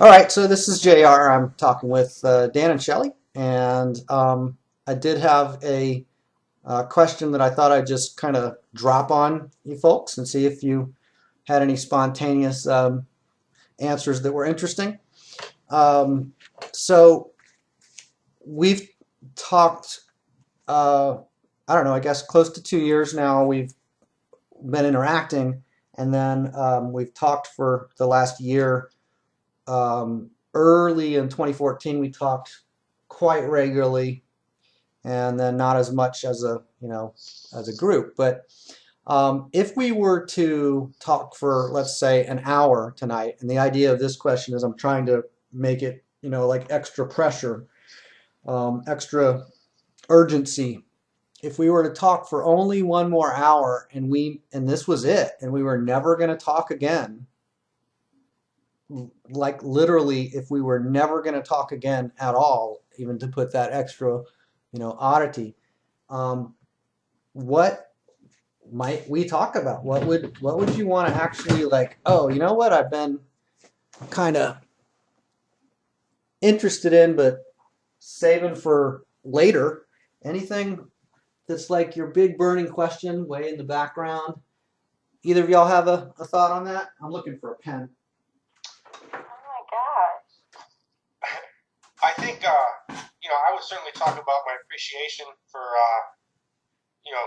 All right, so this is JR. I'm talking with Dan and Shelly, and I did have a question that I thought I'd just kind of drop on you folks and see if you had any spontaneous answers that were interesting. Um, so we've talked, I don't know, I guess close to 2 years now. We've been interacting, and then we've talked for the last year. Early in 2014, we talked quite regularly, and then not as much as as a group. But if we were to talk for, let's say, an hour tonight, and the idea of this question is I'm trying to make it, like extra pressure, extra urgency. If we were to talk for only one more hour and this was it, and we were never going to talk again, like literally if we were never going to talk again at all, even to put that extra, oddity, um, what might we talk about? What would you want to actually like, oh, you know what, I've been kind of interested in, but saving for later. Anything that's like your big burning question way in the background? Either of y'all have a thought on that? I'm looking for a pen. Oh my gosh. I think, I would certainly talk about my appreciation you know,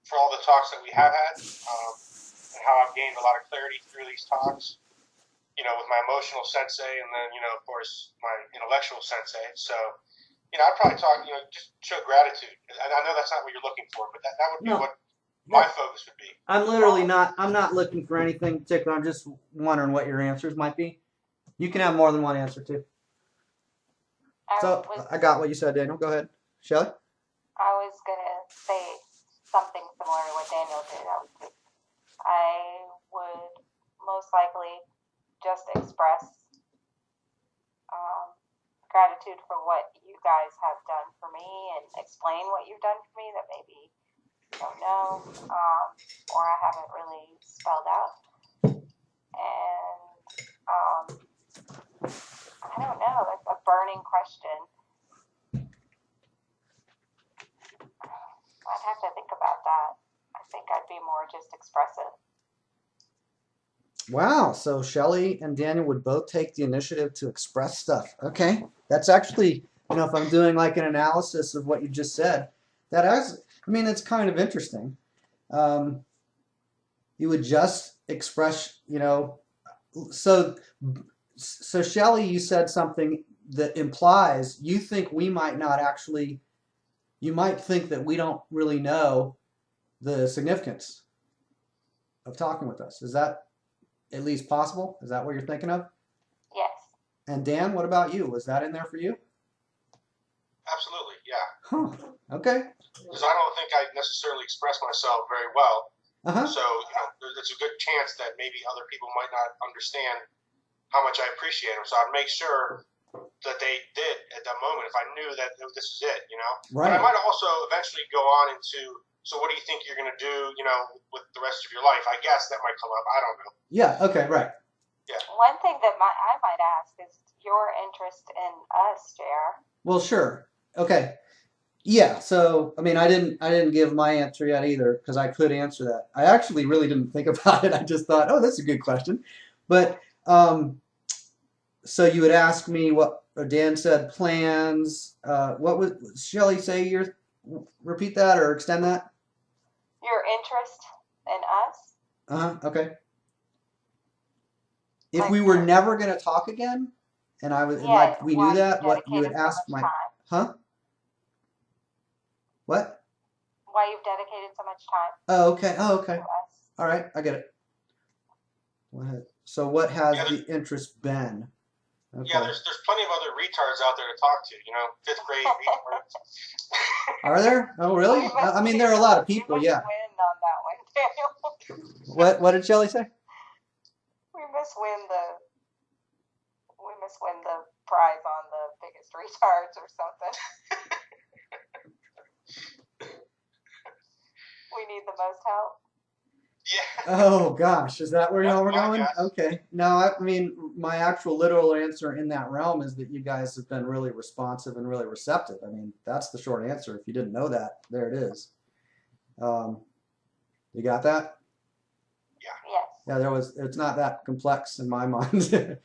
for all the talks that we have had, and how I've gained a lot of clarity through these talks. With my emotional sensei, and then of course my intellectual sensei. So, I'd probably talk, just show gratitude. And I know that's not what you're looking for, but that would be No, what my no. focus would be. I'm literally not. I'm not looking for anything particular. I'm just wondering what your answers might be. You can have more than one answer too. I So was I got what you said, Daniel. Go ahead, Shelly. I was gonna say something similar to what Daniel did. I would most likely just express um, gratitude for what you guys have done for me and explain what you've done for me that maybe you don't know, or I haven't really spelled out. And I don't know, that's a burning question. I'd have to think about that. I think I'd be more just expressive. Wow. So Shelly and Daniel would both take the initiative to express stuff. Okay, that's actually, if I'm doing like an analysis of what you just said, that is, I mean, it's kind of interesting. Um, you would just express, so so Shelly, you said something that implies you think we might not actually, you might think that we don't really know the significance of talking with us. Is that at least possible? Is that what you're thinking of? Yes. And Dan, what about you? Was that in there for you? Absolutely, yeah. Huh. Okay. Because I don't think I necessarily express myself very well. Uh huh. So, there's a good chance that maybe other people might not understand how much I appreciate them. So I'd make sure that they did at that moment if I knew that this is it. But I Right. might also eventually go on into, so what do you think you're going to do, with the rest of your life? I guess that might come up. I don't know. Yeah. Okay. Right. Yeah. One thing that I might ask is your interest in us, JR. Well, sure. Okay. Yeah. So, I mean, I didn't give my answer yet either because I could answer that. I actually really didn't think about it. I just thought, oh, that's a good question. But so you would ask me what, or Dan said plans. What would Shelly say? Repeat that or extend that. Your interest in us? Uh huh. Okay. If Like, we were never going to talk again, and yeah, like we knew why you've that, what you would dedicated so ask much my, time. huh? What? Why you've dedicated so much time Oh, okay. Oh, to okay. us. All right. I get it. So what has Yeah, the interest been? yeah, Okay. there's plenty of other retards out there to talk to, fifth grade retards. Are there? Oh, we really? must I mean, we there are a lot must of we people. must Yeah. win on that one, Daniel. What did Shelly say? we must win the we must win the prize on the biggest retards or something. We need the most help. Yeah, Oh gosh, is that where that's y'all were my going? guess. Okay. No, I mean my actual literal answer in that realm is that you guys have been really responsive and really receptive. I mean, that's the short answer. If you didn't know that, there it is. Um, you got that? Yeah. Yes. Yeah, there was. It's not that complex in my mind.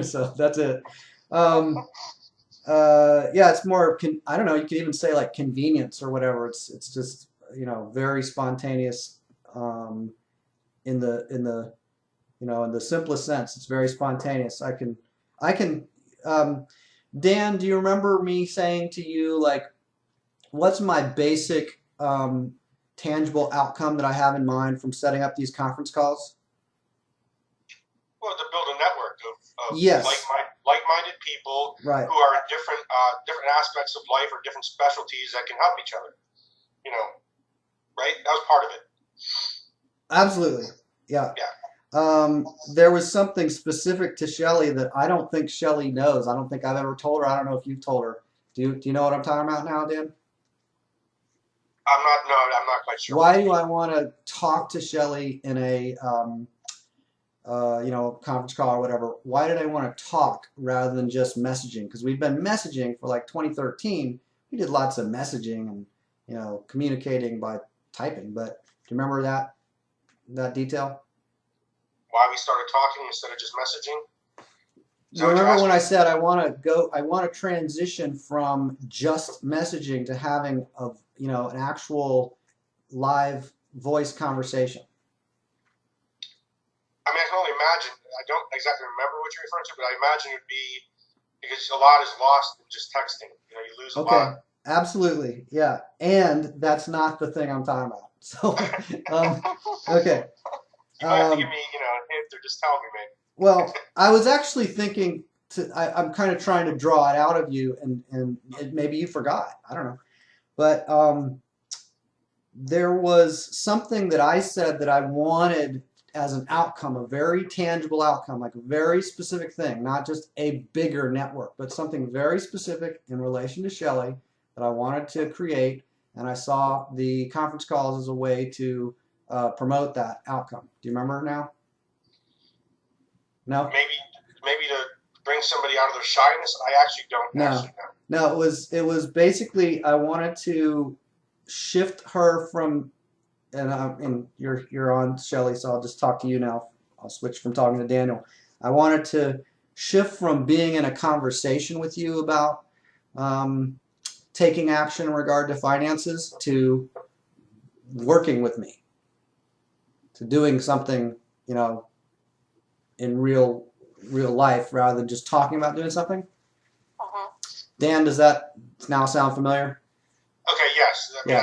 So that's it. Um, yeah, it's more. I don't know. You could even say like convenience or whatever. It's just very spontaneous. In the in the simplest sense, it's very spontaneous. I can. Um, Dan, do you remember me saying to you like, what's my basic tangible outcome that I have in mind from setting up these conference calls? Well, to build a network of Yes, like-minded people right. who are in different aspects of life or different specialties that can help each other. You know, right? That was part of it. Absolutely. Yeah. Yeah. There was something specific to Shelly that I don't think Shelly knows. I don't think I've ever told her. I don't know if you've told her. Do you know what I'm talking about now, Dan? I'm not. No, I'm not quite sure what Why you do mean. I want to talk to Shelly in a conference call or whatever? Why did I want to talk rather than just messaging? Because we've been messaging for like 2013. We did lots of messaging and communicating by typing. But do you remember that detail? Why we started talking instead of just messaging? Is that You what you're remember when asking? I said I want to transition from just messaging to having an actual live voice conversation. I mean, I can only imagine. I don't exactly remember what you're referring to, but I imagine it would be because a lot is lost in just texting. You know, you lose a Okay, lot. absolutely. Yeah. And that's not the thing I'm talking about. So, okay. You might have to give Um, me, a hint or just tell me, maybe. well, I was actually thinking I'm kind of trying to draw it out of you and maybe you forgot. I don't know. But there was something that I said that I wanted as an outcome, a very tangible outcome, like a very specific thing, not just a bigger network, but something very specific in relation to Shelly that I wanted to create. And I saw the conference calls as a way to promote that outcome. Do you remember now? No? Maybe to bring somebody out of their shyness. I actually don't No. actually know. No, it was basically I wanted to shift her from and you're on Shelly, so I'll just talk to you now. I'll switch from talking to Daniel. I wanted to shift from being in a conversation with you about um, taking action in regard to finances to working with me, to doing something, in real life rather than just talking about doing something. Mhm. Dan, does that now sound familiar? Okay. Yes. I mean,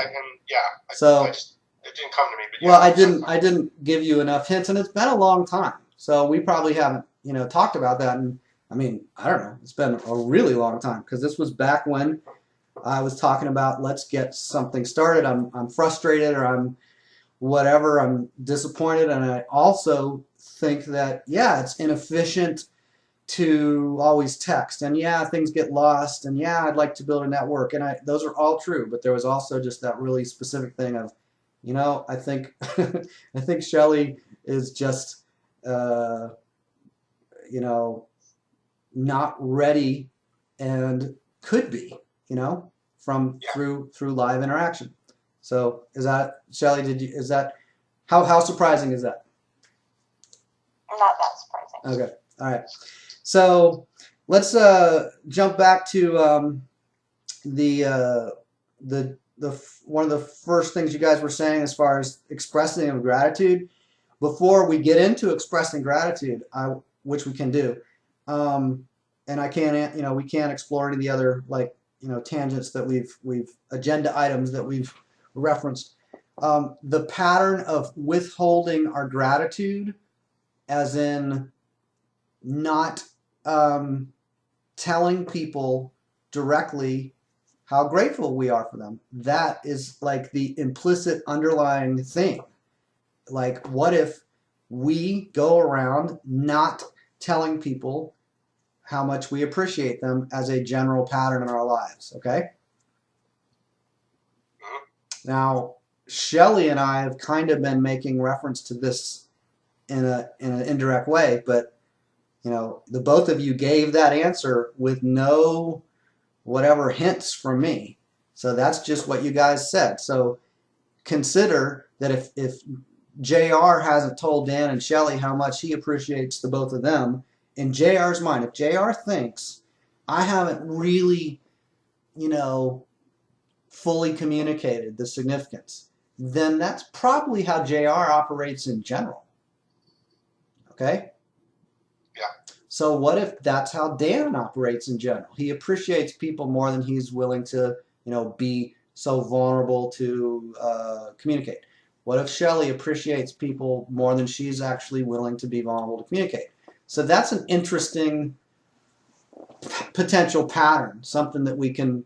Yeah. I So, just it didn't come to me, but well, yeah, I it sounds didn't fine. I didn't give you enough hints, and it's been a long time. So we probably haven't talked about that. And I mean, I don't know. It's been a really long time because this was back when I was talking about let's get something started. I'm frustrated or I'm whatever. I'm disappointed, and I also think that yeah, it's inefficient to always text, and yeah, things get lost, and yeah, I'd like to build a network, and those are all true. But there was also just that really specific thing of, I think I think Shelly is just uh, you know not ready and could be, from Yeah. through live interaction. So is that Shelly? Is that how surprising is that? Not that surprising. Okay, all right. So let's jump back to the one of the first things you guys were saying as far as expressing of gratitude. Before we get into expressing gratitude, which we can do, and I can't, we can't explore any of the other like tangents that we've agenda items that we've referenced. The pattern of withholding our gratitude, as in not telling people directly how grateful we are for them. That is like the implicit underlying thing. Like, what if we go around not telling people how much we appreciate them as a general pattern in our lives? Okay. Mhm. Now, Shelly and I have kind of been making reference to this in an indirect way, but the both of you gave that answer with no whatever hints from me. So that's just what you guys said. So consider that if JR hasn't told Dan and Shelly how much he appreciates the both of them, in JR's mind, if JR thinks I haven't really, fully communicated the significance, then that's probably how JR operates in general. Okay? Yeah. So what if that's how Dan operates in general? He appreciates people more than he's willing to, be so vulnerable to communicate. What if Shelly appreciates people more than she's actually willing to be vulnerable to communicate? So that's an interesting potential pattern, something that we can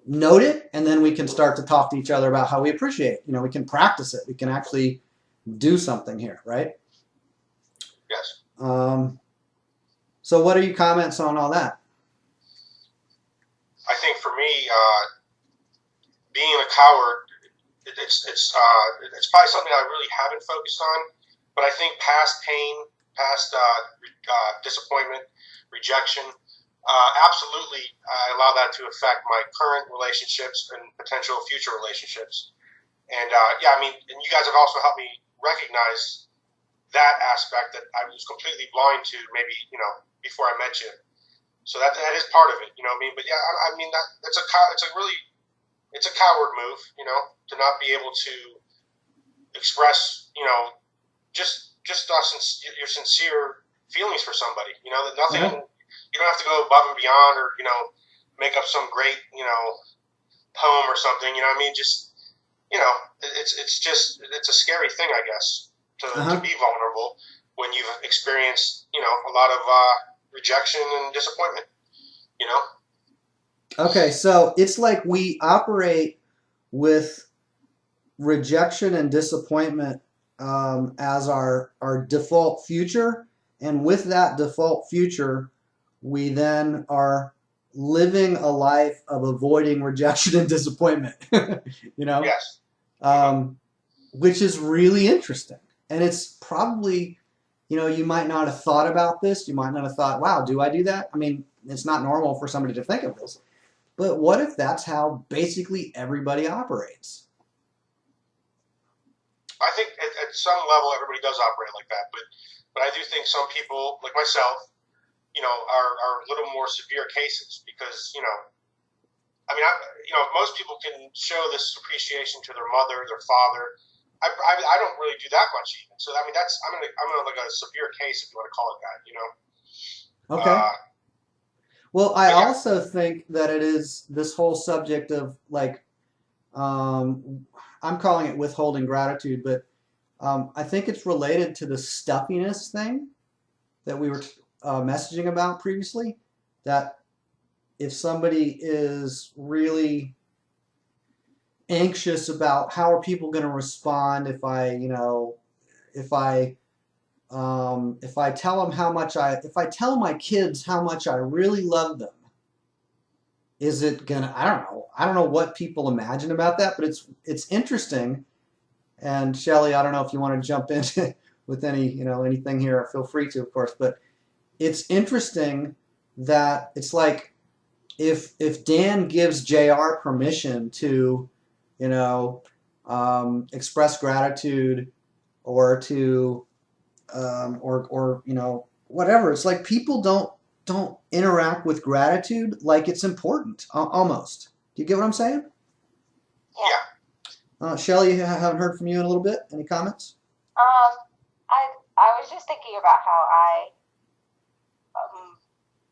note it, and then we can start to talk to each other about how we appreciate. We can practice it. We can actually do something here, right? Yes. So what are your comments on all that? I think for me, being a coward, it's probably something I really haven't focused on. But I think past pain, past disappointment, rejection, absolutely, I allow that to affect my current relationships and potential future relationships. And and you guys have also helped me recognize that aspect that I was completely blind to, maybe before I met you. So that is part of it, But yeah, it's a coward move, to not be able to express, just your sincere feelings for somebody. That nothing. Uh-huh. You don't have to go above and beyond, or make up some great poem or something. Just it's a scary thing, I guess, to be vulnerable when you've experienced a lot of rejection and disappointment. Okay, so it's like we operate with rejection and disappointment as our default future, and with that default future, we then are living a life of avoiding rejection and disappointment. Yes. Which is really interesting, and it's probably you might not have thought about this. You might not have thought, wow, do I do that? I mean, it's not normal for somebody to think of this. But what if that's how basically everybody operates? I think at some level everybody does operate like that, but I do think some people, like myself, are a little more severe cases because most people can show this appreciation to their mother, their father. I don't really do that much even. So I'm in like a severe case, if you want to call it that. Okay. Well, I yeah. also think that it is this whole subject of I'm calling it withholding gratitude, but I think it's related to the stuffiness thing that we were messaging about previously. That if somebody is really anxious about how are people going to respond if I tell them if I tell my kids how much I really love them, is it gonna? I don't know what people imagine about that, but it's interesting. And Shelly, I don't know if you want to jump in with anything here. Feel free to, of course. But it's interesting that it's like if Dan gives JR permission to express gratitude or to or whatever. It's like people don't interact with gratitude like it's important almost. Do you get what I'm saying? Yeah. Shelly, I haven't heard from you in a little bit. Any comments? I was just thinking about how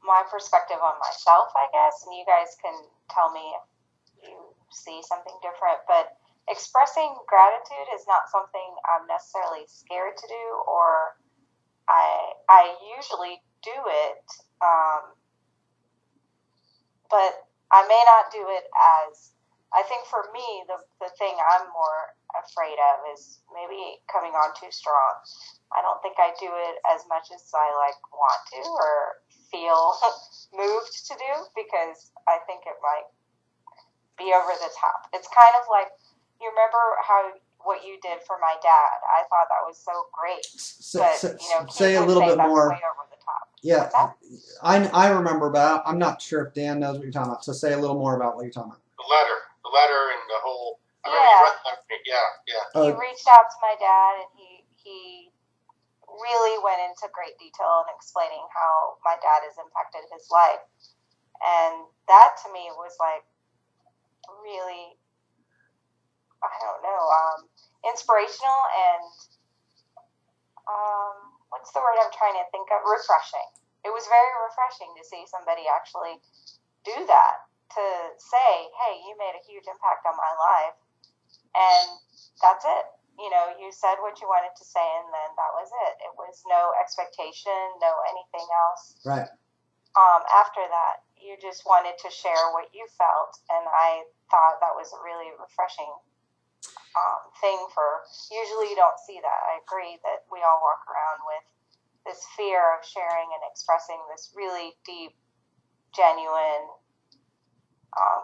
my perspective on myself, I guess, and you guys can tell me if you see something different, but expressing gratitude is not something I'm necessarily scared to do, or I usually do it, but I may not do it as, I think for me, the thing I'm more afraid of is maybe coming on too strong. I don't think I do it as much as I want to or feel moved to do, because I think it might be over the top. It's kind of like, you remember what you did for my dad. I thought that was so great. But, say a little bit more. Way over the top. Yeah, I remember, but I'm not sure if Dan knows what you're talking about. So say a little more about what you're talking about. The letter and the whole. He reached out to my dad, and he really went into great detail in explaining how my dad has impacted his life, and that to me was like really, I don't know, inspirational and what's the word I'm trying to think of? Refreshing. It was very refreshing to see somebody actually do that, to say, hey, you made a huge impact on my life, and that's it. You said what you wanted to say, and then that was it. It was no expectation, no anything else. Right. After that, you just wanted to share what you felt, and I thought that was a really refreshing thing. Usually you don't see that. I agree that we all walk around with this fear of sharing and expressing this really deep, genuine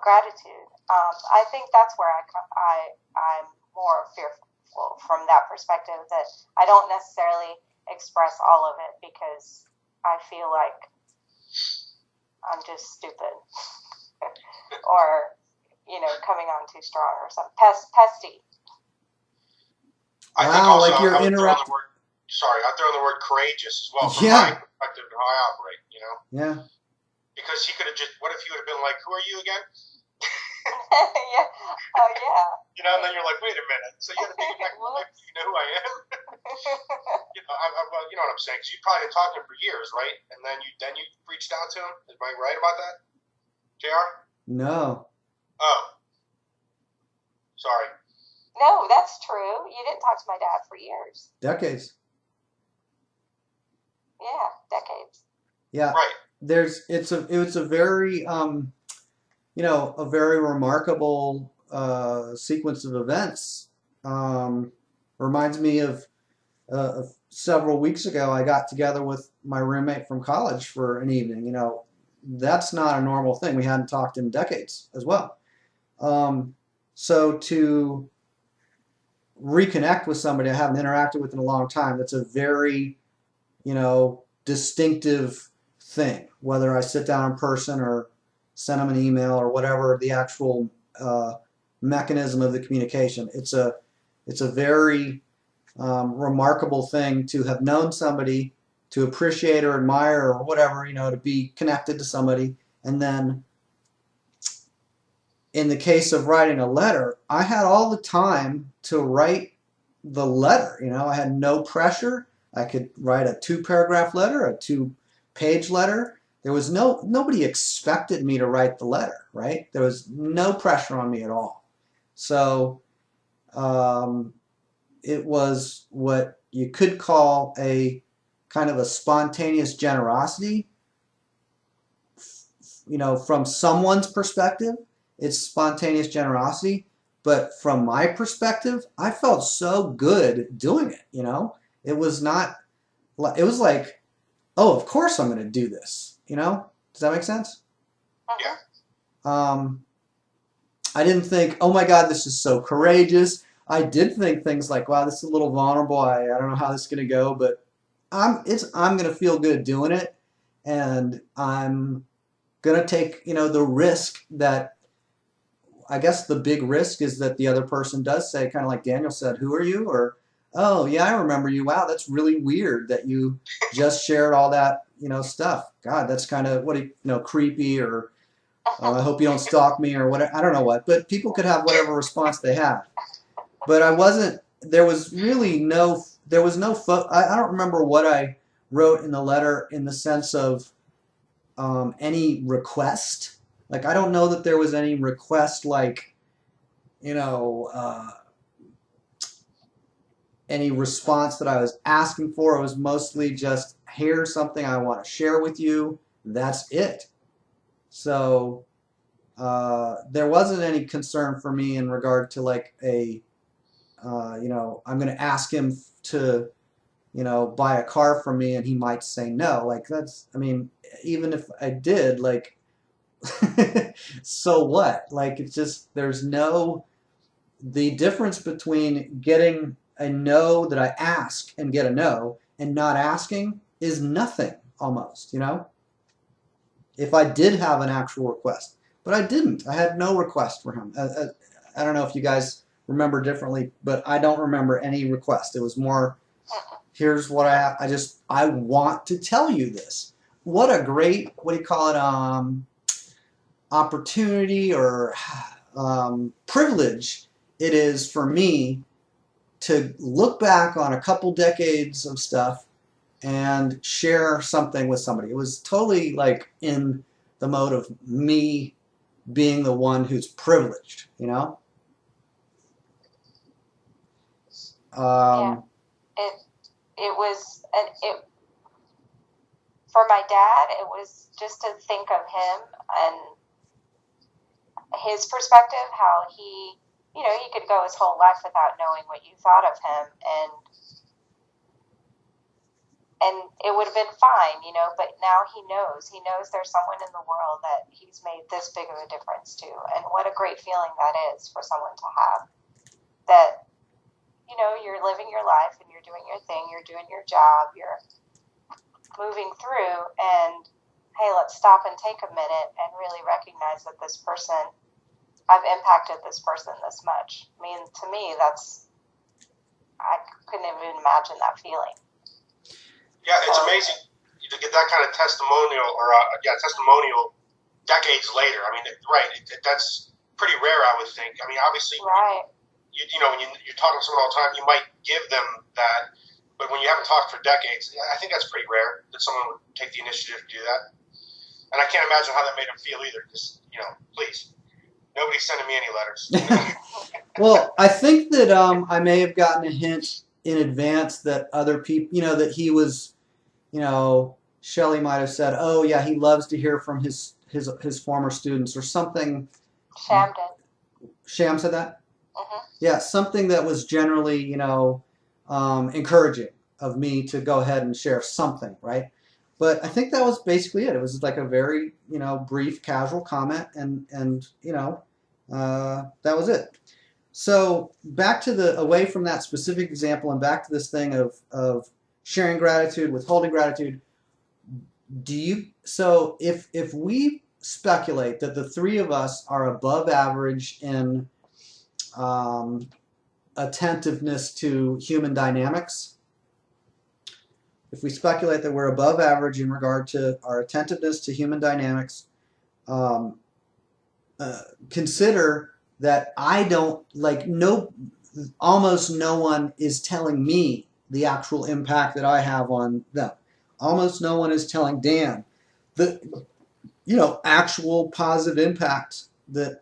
gratitude. I think that's where I'm more fearful from that perspective, that I don't necessarily express all of it because I feel like I'm just stupid or coming on too strong or something pesty. I think also like you're interrupting. I throw in the word courageous as well from my perspective and how I operate. Yeah. Because he could have just. What if he would have been like, "Who are you again?" Yeah. Oh yeah. And then you're like, wait a minute. So you had to take it back to life. You know who I am? Well, you know what I'm saying? Because you probably had talked to him for years, right? And then you reached out to him. Am I right about that, JR? No. Oh. Sorry. No, that's true. You didn't talk to my dad for years. Decades. Yeah, decades. Yeah. Right. It was a very a very remarkable sequence of events. Reminds me of several weeks ago, I got together with my roommate from college for an evening. That's not a normal thing. We hadn't talked in decades as well. So to reconnect with somebody I haven't interacted with in a long time, that's a very, distinctive thing. Whether I sit down in person or send them an email or whatever the actual mechanism of the communication, it's a very remarkable thing to have known somebody, to appreciate or admire or whatever, to be connected to somebody. And then in the case of writing a letter, I had all the time to write the letter. I had no pressure. I could write a 2-paragraph letter, a 2-page letter. There was nobody expected me to write the letter, right? There was no pressure on me at all. So it was what you could call a kind of a spontaneous generosity. From someone's perspective, it's spontaneous generosity. But from my perspective, I felt so good doing it. It was like, oh, of course I'm going to do this. Does that make sense? Yeah. Uh-huh. I didn't think, oh my God, this is so courageous. I did think things like, wow, this is a little vulnerable. I don't know how this is going to go, but I'm going to feel good doing it, and I'm going to take the risk that. I guess the big risk is that the other person does say, kind of like Daniel said, "Who are you?" Or, "Oh yeah, I remember you. Wow, that's really weird that you just shared all that stuff. God, that's kind of creepy." Or, "I hope you don't stalk me," or whatever. I don't know what, but people could have whatever response they have. But I wasn't. There was really no. There was no. I don't remember what I wrote in the letter in the sense of any request. Like, I don't know that there was any request, like, any response that I was asking for. It was mostly just, here's something I want to share with you. That's it. So there wasn't any concern for me in regard to like I'm going to ask him to, buy a car from me and he might say no. Like, even if I did, like, So what? Like, it's just, there's no, the difference between getting a no that I ask and get a no and not asking is nothing almost, you know? If I did have an actual request, but I didn't. I had no request for him. I don't know if you guys remember differently, but I don't remember any request. It was more, here's what I have. I want to tell you this. What a great, what do you call it, opportunity or privilege it is for me to look back on a couple decades of stuff and share something with somebody. It was totally like in the mode of me being the one who's privileged, you know? Yeah. It was for my dad. It was just to think of him and his perspective, how he, you know, he could go his whole life without knowing what you thought of him, and it would have been fine, you know, but now he knows there's someone in the world that he's made this big of a difference to, and what a great feeling that is for someone to have, that, you know, you're living your life and you're doing your thing, you're doing your job, you're moving through, and hey, let's stop and take a minute and really recognize that this person, I've impacted this person this much. I mean, to me, I couldn't even imagine that feeling. Yeah, it's amazing to get that kind of testimonial testimonial decades later. I mean, that's pretty rare, I would think. I mean, obviously, right. You know, when you're talking to someone all the time, you might give them that, but when you haven't talked for decades, I think that's pretty rare that someone would take the initiative to do that. And I can't imagine how that made him feel either. Just, you know, please, nobody's sending me any letters. Well, I think that I may have gotten a hint in advance that other people, you know, that he was, you know, Shelly might have said, "Oh yeah, he loves to hear from his former students" or something. Sham did. Sham said that. Mm-hmm. Yeah, something that was generally, you know, encouraging of me to go ahead and share something, right? But I think that was basically it. It was like a very, you know, brief, casual comment, and you know, that was it. So back to away from that specific example and back to this thing of sharing gratitude, withholding gratitude. So if we speculate that the three of us are above average in attentiveness to human dynamics, if we speculate that we're above average in regard to our attentiveness to human dynamics, consider that I don't, like, almost no one is telling me the actual impact that I have on them. Almost no one is telling Dan the, you know, actual positive impact that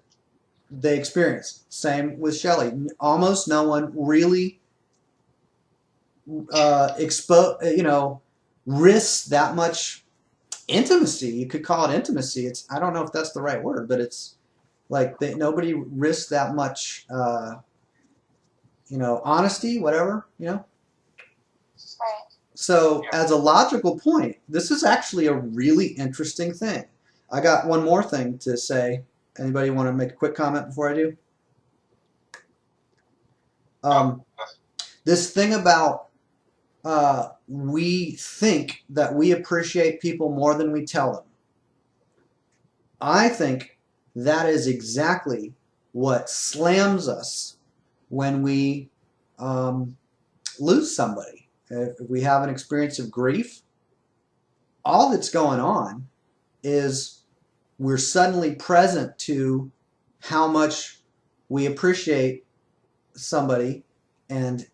they experience. Same with Shelly. Almost no one really you know, risks that much intimacy. You could call it intimacy. I don't know if that's the right word, but it's like nobody risks that much, you know, honesty, whatever, you know. Right. So as a logical point, this is actually a really interesting thing. I got one more thing to say. Anybody want to make a quick comment before I do? This thing about we think that we appreciate people more than we tell them. I think that is exactly what slams us when we lose somebody. If we have an experience of grief, all that's going on is we're suddenly present to how much we appreciate somebody and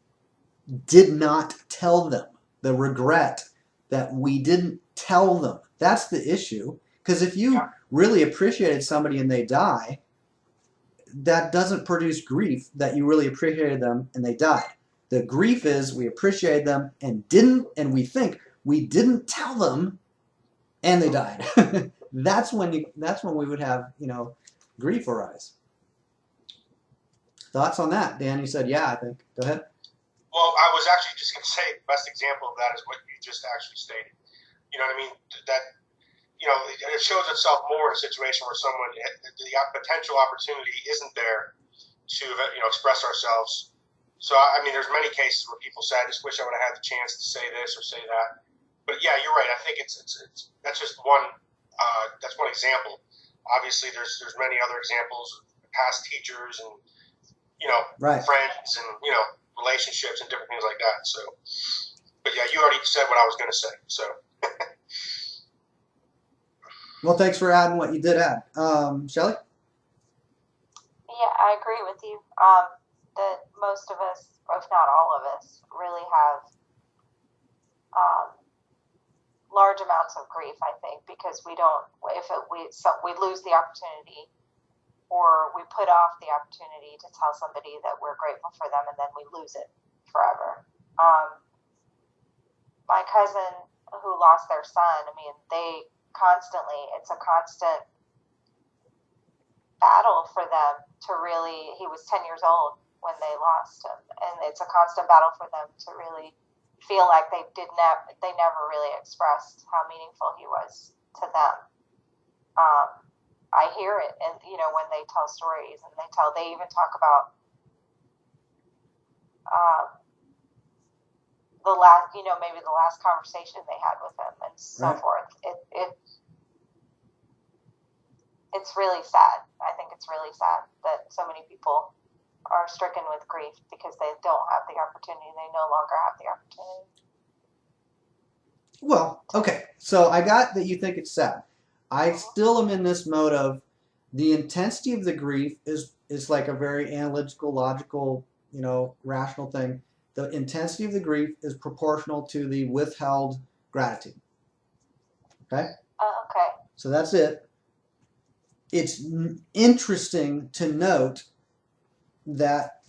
did not tell them. The regret that we didn't tell them. That's the issue. Because if you really appreciated somebody and they die, that doesn't produce grief that you really appreciated them and they died. The grief is we appreciated them and we think we didn't tell them and they died. That's when we would have, you know, grief arise. Thoughts on that? Dan, you said yeah, I think. Go ahead. Well, I was actually just going to say the best example of that is what you just actually stated. You know what I mean? That, it shows itself more in a situation where the potential opportunity isn't there to, express ourselves. So, I mean, there's many cases where people say, I just wish I would have had the chance to say this or say that. But yeah, you're right. I think that's just that's one example. Obviously, there's many other examples of past teachers and, Right. friends and, relationships and different things like that. So, but yeah, you already said what I was going to say. So, Well, thanks for adding what you did add. Shelly? Yeah, I agree with you. That most of us, if not all of us, really have large amounts of grief. I think because we don't, if it, we lose the opportunity, or we put off the opportunity to tell somebody that we're grateful for them, and then we lose it forever. My cousin who lost their son, I mean, it's a constant battle for them to really, he was 10 years old when they lost him, and it's a constant battle for them to really feel like they never really expressed how meaningful he was to them. I hear it, and when they tell stories, and they even talk about maybe the last conversation they had with him and so Right. forth. It's really sad. I think it's really sad that so many people are stricken with grief because they don't have the opportunity. They no longer have the opportunity. Well, okay. So I got that you think it's sad. I still am in this mode of the intensity of the grief is like a very analytical, logical, rational thing. The intensity of the grief is proportional to the withheld gratitude. Okay? Okay. So that's it. It's interesting to note that,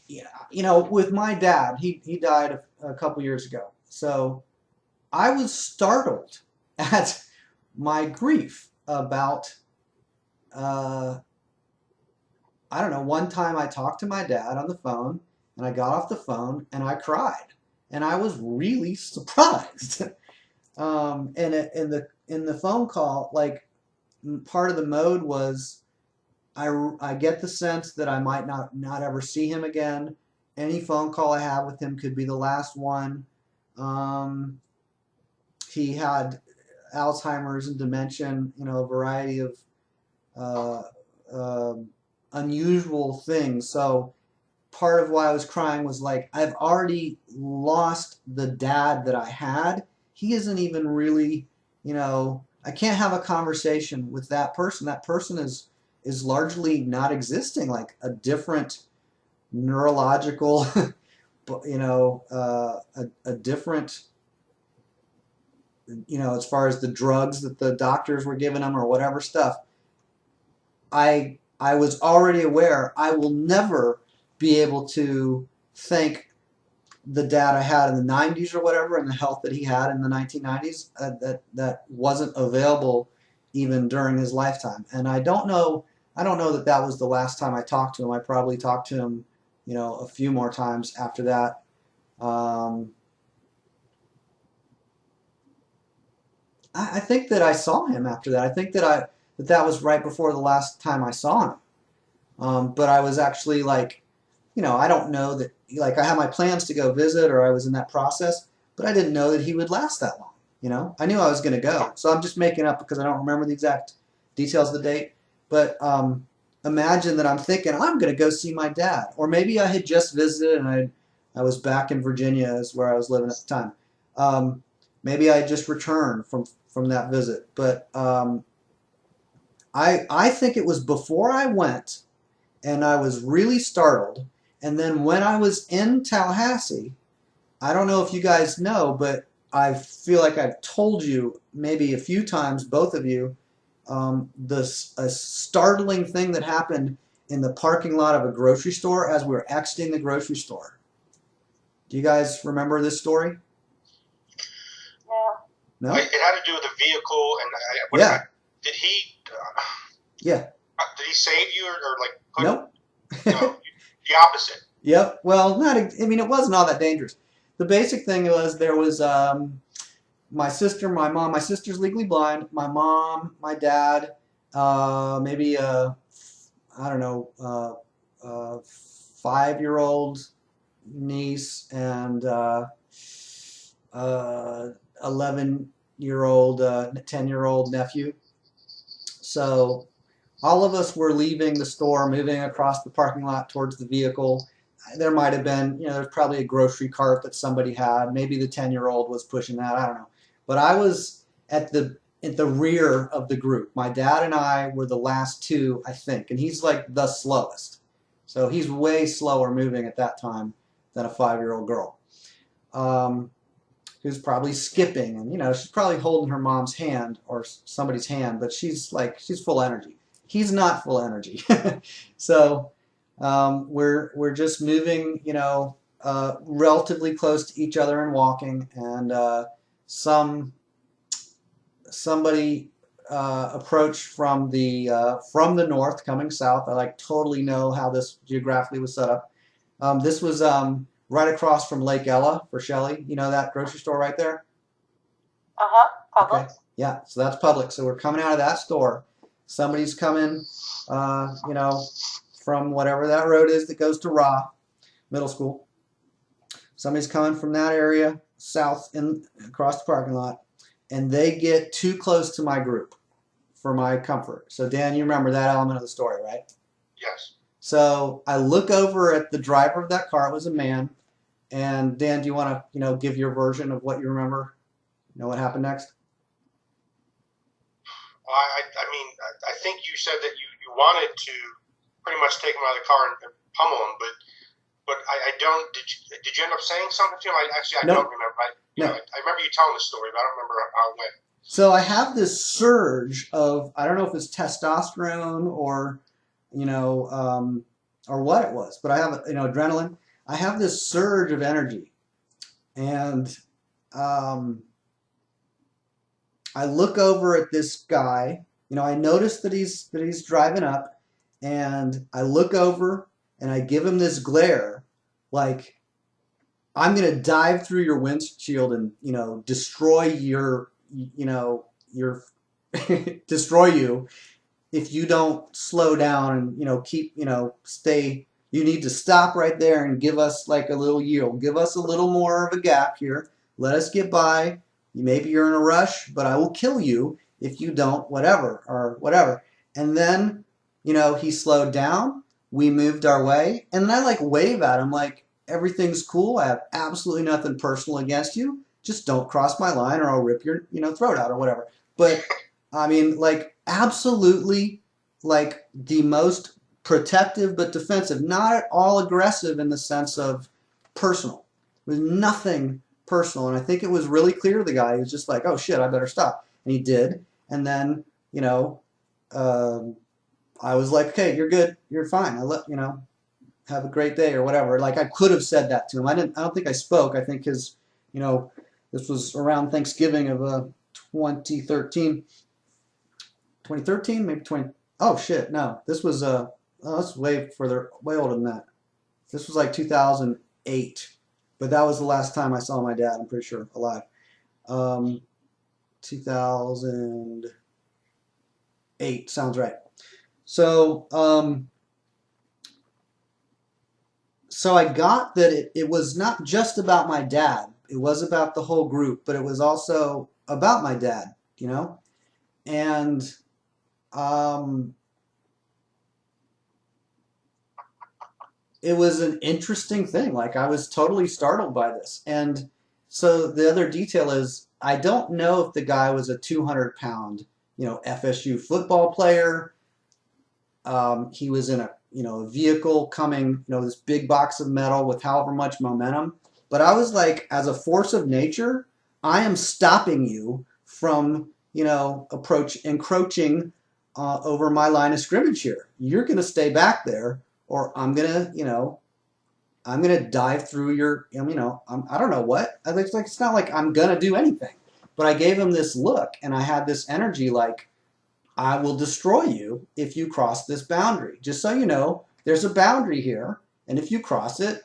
with my dad, he died a couple years ago. So I was startled at my grief about, I don't know, one time I talked to my dad on the phone, and I got off the phone and I cried, and I was really surprised. And in the phone call, like, part of the mode was I get the sense that I might not ever see him again. Any phone call I have with him could be the last one. He had Alzheimer's and dementia, a variety of unusual things. So part of why I was crying was like, I've already lost the dad that I had. He isn't even really, I can't have a conversation with that person. That person is largely not existing, like a different neurological, a different, as far as the drugs that the doctors were giving him or whatever stuff. I was already aware I will never be able to thank the dad I had in the 90s or whatever, and the health that he had in the 1990s, that wasn't available even during his lifetime. And I don't know that was the last time I talked to him. I probably talked to him, a few more times after that. I think that I saw him after that. I think that that was right before the last time I saw him. But I was actually like, I don't know that, like, I had my plans to go visit, or I was in that process, but I didn't know that he would last that long. I knew I was going to go. So I'm just making up because I don't remember the exact details of the date. But imagine that I'm thinking, I'm going to go see my dad. Or maybe I had just visited and I was back in Virginia, is where I was living at the time. Maybe I just returned from that visit. But I think it was before I went, and I was really startled. And then when I was in Tallahassee, I don't know if you guys know, but I feel like I've told you maybe a few times, both of you, a startling thing that happened in the parking lot of a grocery store as we were exiting the grocery store. Do you guys remember this story? No. No? It had to do with the vehicle, and Yeah. Did he? Yeah. Did he save you, or like put? Nope. No, the opposite. Yep. Well, it wasn't all that dangerous. The basic thing was there was my sister, my mom. My sister's legally blind. My mom, my dad, maybe I don't know, 5-year-old niece and 11-year-old, 10-year-old nephew. So all of us were leaving the store, moving across the parking lot towards the vehicle. There might have been, there's probably a grocery cart that somebody had. Maybe the 10-year-old was pushing that. I don't know. But I was at the rear of the group. My dad and I were the last two, I think, and he's like the slowest. So he's way slower moving at that time than a 5-year-old girl, who's probably skipping, and she's probably holding her mom's hand or somebody's hand, but she's full energy. He's not full energy. So we're just moving, relatively close to each other and walking, and somebody approached from the north coming south. I totally know how this geographically was set up. This was right across from Lake Ella for Shelly. You know that grocery store right there? Publix. Okay. Yeah, so that's Publix. So we're coming out of that store. Somebody's coming, from whatever that road is that goes to Raw Middle School. Somebody's coming from that area south across the parking lot, and they get too close to my group for my comfort. So Dan, you remember that element of the story, right? Yes. So I look over at the driver of that car. It was a man. And Dan, do you want to, give your version of what you remember? What happened next? I think you said that you wanted to pretty much take him out of the car and pummel him, but I don't. Did you end up saying something to him? I No. don't remember. I remember you telling the story, but I don't remember how it went. So I have this surge of, I don't know if it's testosterone or, or what it was, but I have, adrenaline. I have this surge of energy, and I look over at this guy. I notice that he's driving up, and I look over and I give him this glare, like I'm gonna dive through your windshield and destroy your destroy you if you don't slow down and keep stay. You need to stop right there and give us like a little yield. Give us a little more of a gap here. Let us get by. Maybe you're in a rush, but I will kill you if you don't, whatever. And then, he slowed down. We moved our way. And then I wave at him like, everything's cool. I have absolutely nothing personal against you. Just don't cross my line or I'll rip your, throat out or whatever. But I mean, absolutely the most protective but defensive, not at all aggressive in the sense of personal. It was nothing personal, and I think it was really clear to the guy. He was just like, oh shit, I better stop. And he did. And then, I was like, okay, you're good, you're fine. Have a great day or whatever. I could have said that to him. I don't think I spoke. I think his, this was around Thanksgiving of 2013. 2013, maybe 20. Oh shit, no. This was that's way older than that. This was 2008. But that was the last time I saw my dad, I'm pretty sure, alive. 2008, sounds right. So, so I got that it was not just about my dad. It was about the whole group, but it was also about my dad, And it was an interesting thing. I was totally startled by this. And so the other detail is, I don't know if the guy was a 200-pound, FSU football player. He was in a vehicle coming, this big box of metal with however much momentum. But I was like, as a force of nature, I am stopping you from, encroaching over my line of scrimmage here. You're going to stay back there, or I'm going to dive through your, I don't know what. It's not like I'm going to do anything. But I gave him this look, and I had this energy like, I will destroy you if you cross this boundary. Just so you know, there's a boundary here, and if you cross it,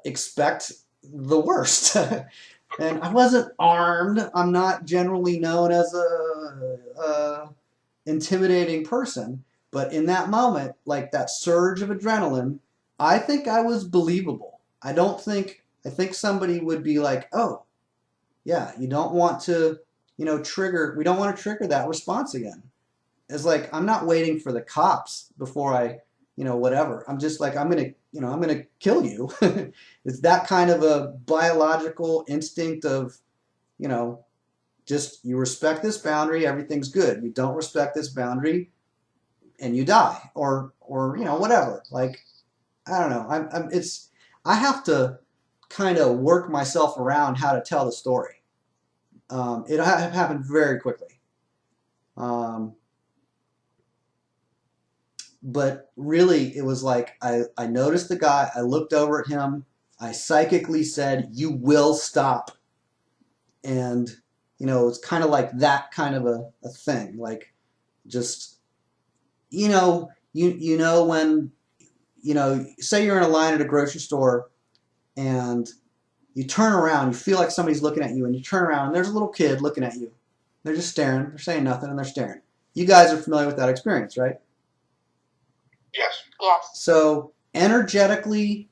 expect the worst. And I wasn't armed. I'm not generally known as a intimidating person. But in that moment, like that surge of adrenaline, I think I was believable. I think somebody would be like, oh, yeah, you don't want to, we don't want to trigger that response again. It's like, I'm not waiting for the cops before I, whatever. I'm just like, I'm going to kill you. It's that kind of a biological instinct of, you know, just you respect this boundary, everything's good. You don't respect this boundary and you die or, whatever. Like, I don't know. I have to kind of work myself around how to tell the story. It happened very quickly. Um, but really, it was like I noticed the guy, I looked over at him, I psychically said, "You will stop." And, it's kind of like that kind of a thing. Like, just, when, say you're in a line at a grocery store and you turn around, you feel like somebody's looking at you, and you turn around and there's a little kid looking at you. They're just staring. They're saying nothing and they're staring. You guys are familiar with that experience, right? Yes. Yes. So energetically,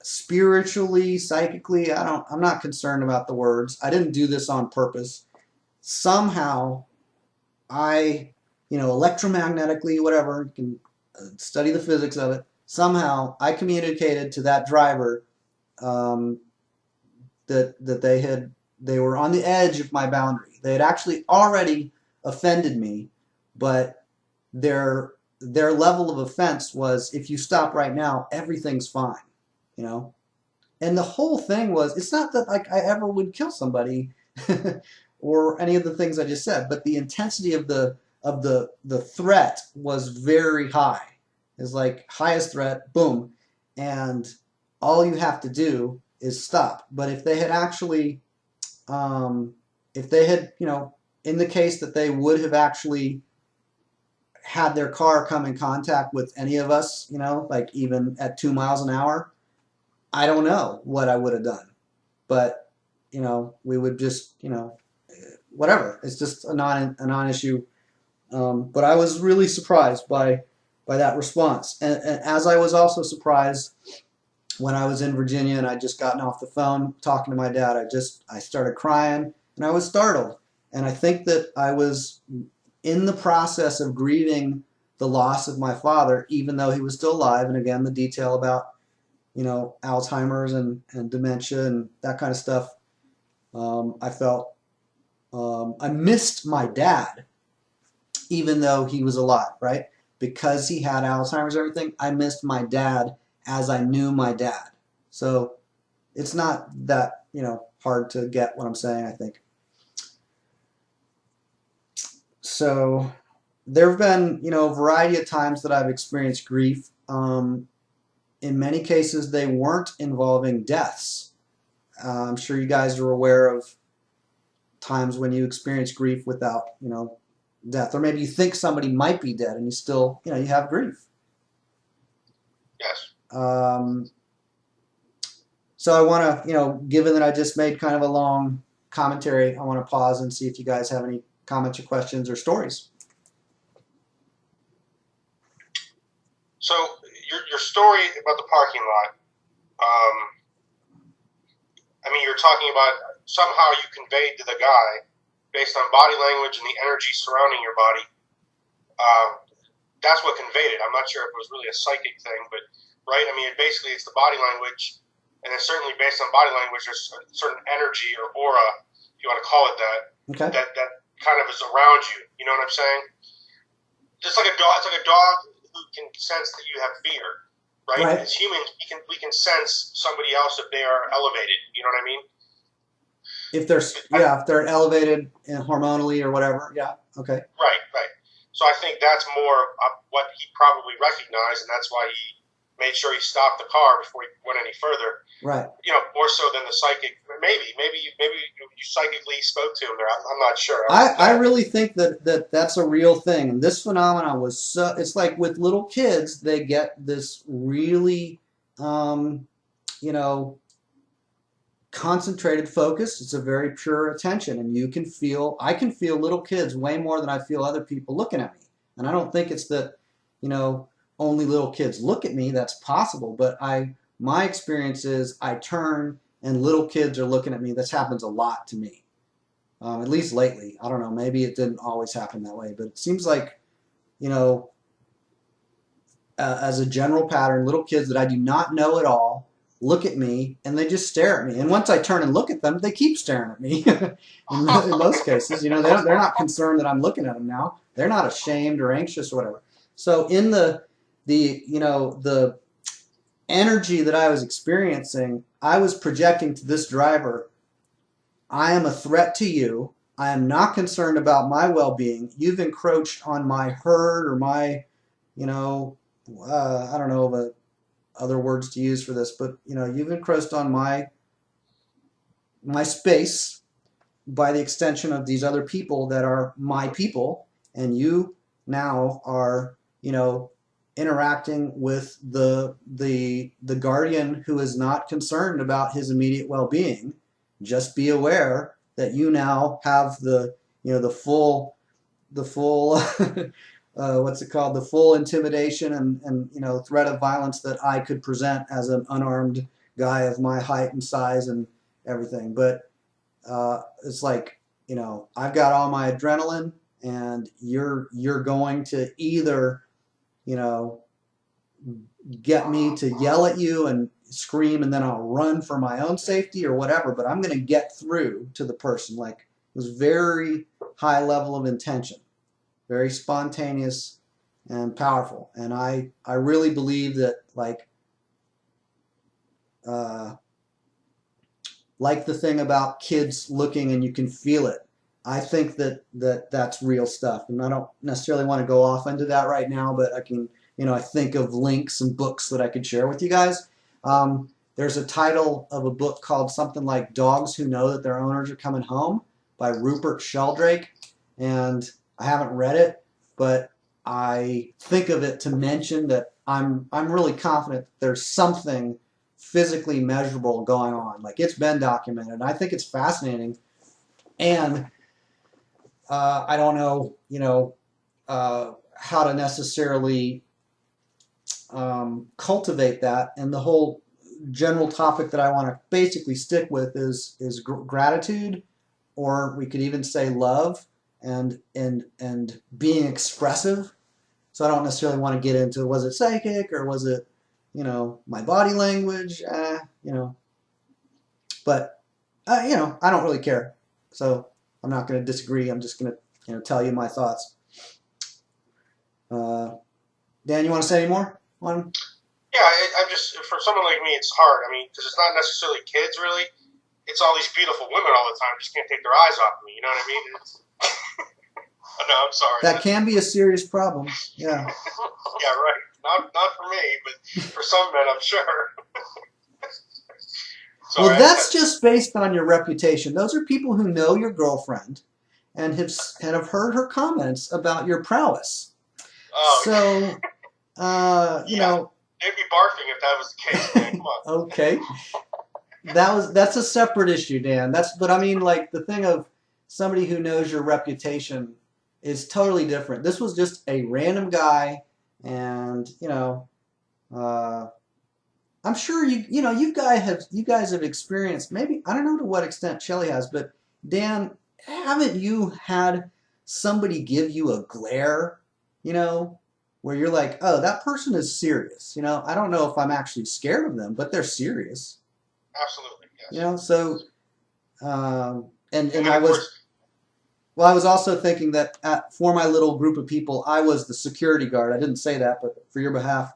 spiritually, psychically, I'm not concerned about the words. I didn't do this on purpose. Somehow electromagnetically, whatever, you can study the physics of it. Somehow I communicated to that driver that they were on the edge of my boundary. They had actually already offended me, but their level of offense was, if you stop right now, everything's fine, And the whole thing was, it's not that like I ever would kill somebody or any of the things I just said, but the intensity of the threat was very high. It's like highest threat, boom, and all you have to do is stop. But if they had actually, if they had, in the case that they would have actually had their car come in contact with any of us, like even at 2 miles an hour, I don't know what I would have done. But, we would just, whatever. It's just a non-issue. But I was really surprised by that response. And as I was also surprised when I was in Virginia and I'd just gotten off the phone talking to my dad, I started crying and I was startled. And I think that I was in the process of grieving the loss of my father, even though he was still alive. And again, the detail about, Alzheimer's and dementia and that kind of stuff. I felt I missed my dad, even though he was alive, right? Because he had Alzheimer's and everything, I missed my dad as I knew my dad. So it's not that, hard to get what I'm saying, I think. So there have been, a variety of times that I've experienced grief. In many cases, they weren't involving deaths. I'm sure you guys are aware of times when you experience grief without, death. Or maybe you think somebody might be dead and you still, you have grief. Yes. So I want to, given that I just made kind of a long commentary, I want to pause and see if you guys have any comments or questions or stories. So your story about the parking lot, you're talking about somehow you conveyed to the guy, based on body language and the energy surrounding your body, that's what conveyed it. I'm not sure if it was really a psychic thing, but right? Basically it's the body language, and then certainly based on body language, there's a certain energy or aura, if you want to call it that, okay, that kind of is around you. You know what I'm saying? Just like a dog. It's like a dog who can sense that you have fear, right? As humans, we can sense somebody else if they are elevated. You know what I mean? If they're elevated hormonally or whatever, yeah, okay. Right. So I think that's more what he probably recognized, and that's why he made sure he stopped the car before he went any further. Right. More so than the psychic. Maybe you psychically spoke to him there. I'm not sure. I really think that's a real thing. And this phenomenon was it's like with little kids, they get this really, concentrated focus. It's a very pure attention, and I can feel little kids way more than I feel other people looking at me. And I don't think it's that, you know, only little kids look at me. That's possible, but my experience is I turn and little kids are looking at me. This happens a lot to me, at least lately. I don't know. Maybe it didn't always happen that way, but it seems like, you know, as a general pattern, little kids that I do not know at all look at me and they just stare at me. And once I turn and look at them, they keep staring at me. in most cases, you know, they're not concerned that I'm looking at them now. They're not ashamed or anxious or whatever. So in the you know, the energy that I was experiencing, I was projecting to this driver, I am a threat to you. I am not concerned about my well-being. You've encroached on my herd or my, you know, I don't know the other words to use for this, but you know, you've encroached on my space by the extension of these other people that are my people, and you now are, you know, interacting with the guardian who is not concerned about his immediate well-being. Just be aware that you now have the, you know, the full what's it called, the full intimidation and you know, threat of violence that I could present as an unarmed guy of my height and size and everything. But it's like, you know, I've got all my adrenaline, and you're going to either, you know, get me to yell at you and scream, and then I'll run for my own safety or whatever, but I'm going to get through to the person. Like, it was very high level of intention, very spontaneous and powerful. And I really believe that, like the thing about kids looking and you can feel it, I think that's real stuff. And I don't necessarily want to go off into that right now, but I can, you know, I think of links and books that I could share with you guys. There's a title of a book called something like Dogs Who Know That Their Owners Are Coming Home by Rupert Sheldrake. And I haven't read it, but I think of it to mention that I'm really confident that there's something physically measurable going on. Like, it's been documented. I think it's fascinating. And I don't know, you know, how to necessarily cultivate that. And the whole general topic that I want to basically stick with is gratitude, or we could even say love, and being expressive. So I don't necessarily want to get into, was it psychic or was it, you know, my body language, you know, but you know, I don't really care. So I'm not going to disagree. I'm just going to, you know, tell you my thoughts. Dan, you want to say any more on? Yeah, I'm just, for someone like me, it's hard. I mean, because it's not necessarily kids, really. It's all these beautiful women all the time. Just can't take their eyes off of me. You know what I mean? No, I'm sorry. That can be a serious problem. Yeah. Yeah, right. Not for me, but for some men, I'm sure. Well, that's just based on your reputation. Those are people who know your girlfriend and have heard her comments about your prowess. Oh, so, you know. They'd be barfing if that was the case, man. Come on. Okay. That's a separate issue, Dan. But I mean, like, the thing of somebody who knows your reputation is totally different. This was just a random guy, and you know, I'm sure you guys have experienced, maybe, I don't know to what extent Shelly has, but Dan, haven't you had somebody give you a glare, you know, where you're like, oh, that person is serious. You know, I don't know if I'm actually scared of them, but they're serious. Absolutely, yes. You know, so, and I was, well, I was also thinking that for my little group of people, I was the security guard. I didn't say that, but for your behalf,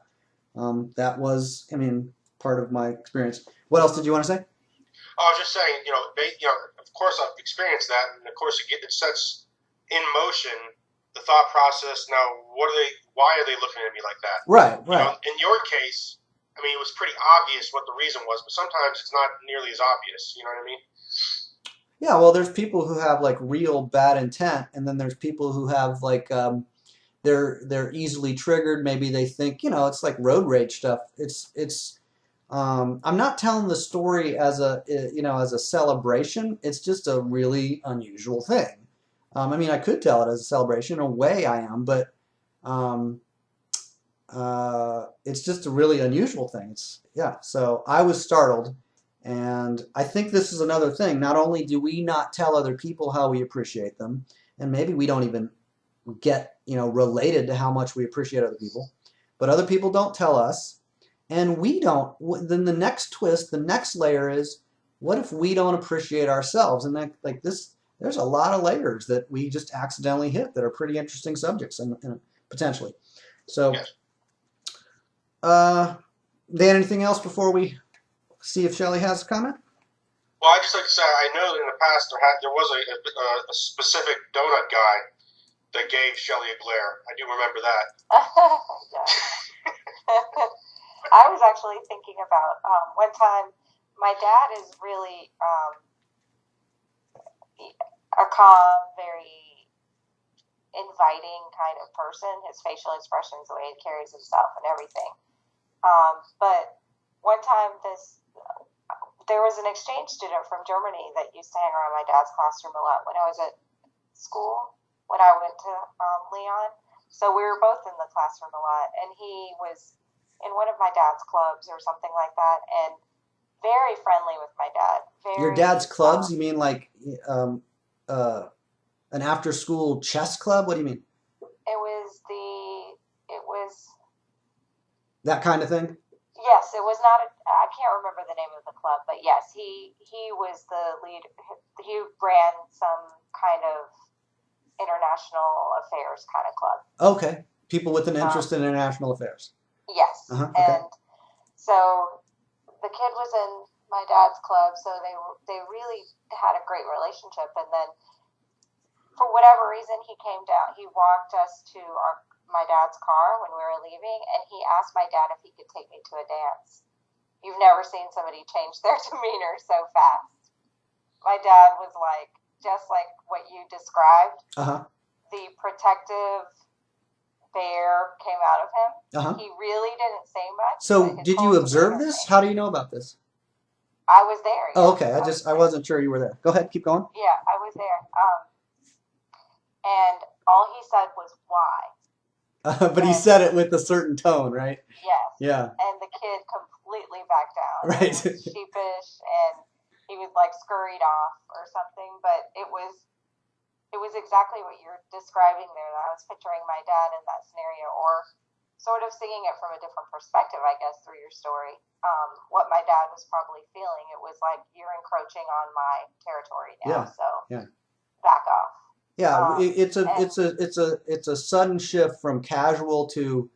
that was, I mean, part of my experience. What else did you want to say? I was just saying, you know, of course I've experienced that, and of course it sets in motion the thought process. Now, why are they looking at me like that? Right. You know, in your case, I mean, it was pretty obvious what the reason was, but sometimes it's not nearly as obvious. You know what I mean? Yeah, well, there's people who have like real bad intent, and then there's people who have like they're easily triggered. Maybe they think, you know, it's like road rage stuff. It's I'm not telling the story as a as a celebration. It's just a really unusual thing. I mean, I could tell it as a celebration. In a way, I am, but um, it's just a really unusual thing. Yeah. So I was startled, and I think this is another thing. Not only do we not tell other people how we appreciate them, and maybe we don't even get related to how much we appreciate other people, but other people don't tell us, and we don't. Then the next twist, the next layer is, what if we don't appreciate ourselves? And like this, there's a lot of layers that we just accidentally hit that are pretty interesting subjects and potentially. So, Yes. Dan, anything else before we see if Shelly has a comment? Well, I just like to say, I know in the past there was a specific donut guy that gave Shelly a glare. I do remember that. I was actually thinking about one time. My dad is really a calm, very inviting kind of person. His facial expressions, the way he carries himself, and everything. But one time, there was an exchange student from Germany that used to hang around my dad's classroom a lot when I was at school, when I went to Leon. So we were both in the classroom a lot, and he was in one of my dad's clubs or something like that, and very friendly with my dad. Your dad's clubs? You mean like an after-school chess club? What do you mean? It was that kind of thing? Yes, it was not. I can't remember the name of the club, but yes, he was the lead. He ran some kind of international affairs kind of club. Okay, people with an interest in international affairs. Yes, okay. And so the kid was in my dad's club, so they really had a great relationship. And then, for whatever reason, he came down. He walked us to my dad's car when we were leaving, and he asked my dad if he could take me to a dance. You've never seen somebody change their demeanor so fast. My dad was like, just like what you described. The protective bear came out of him. He really didn't say much. So did you observe this? How do you know about this? I was there. Yes. Oh, okay. I wasn't sure you were there. Go ahead, keep going. Yeah, I was there. And all he said was, "Why?" But he said it with a certain tone, right? Yes. Yeah. And the kid completely backed down. Right. He was sheepish, and he was like scurried off or something. But it was exactly what you're describing there. I was picturing my dad in that scenario, or sort of seeing it from a different perspective, I guess, through your story. What my dad was probably feeling. It was like, you're encroaching on my territory now, so back off. Yeah, it's a sudden shift from casual to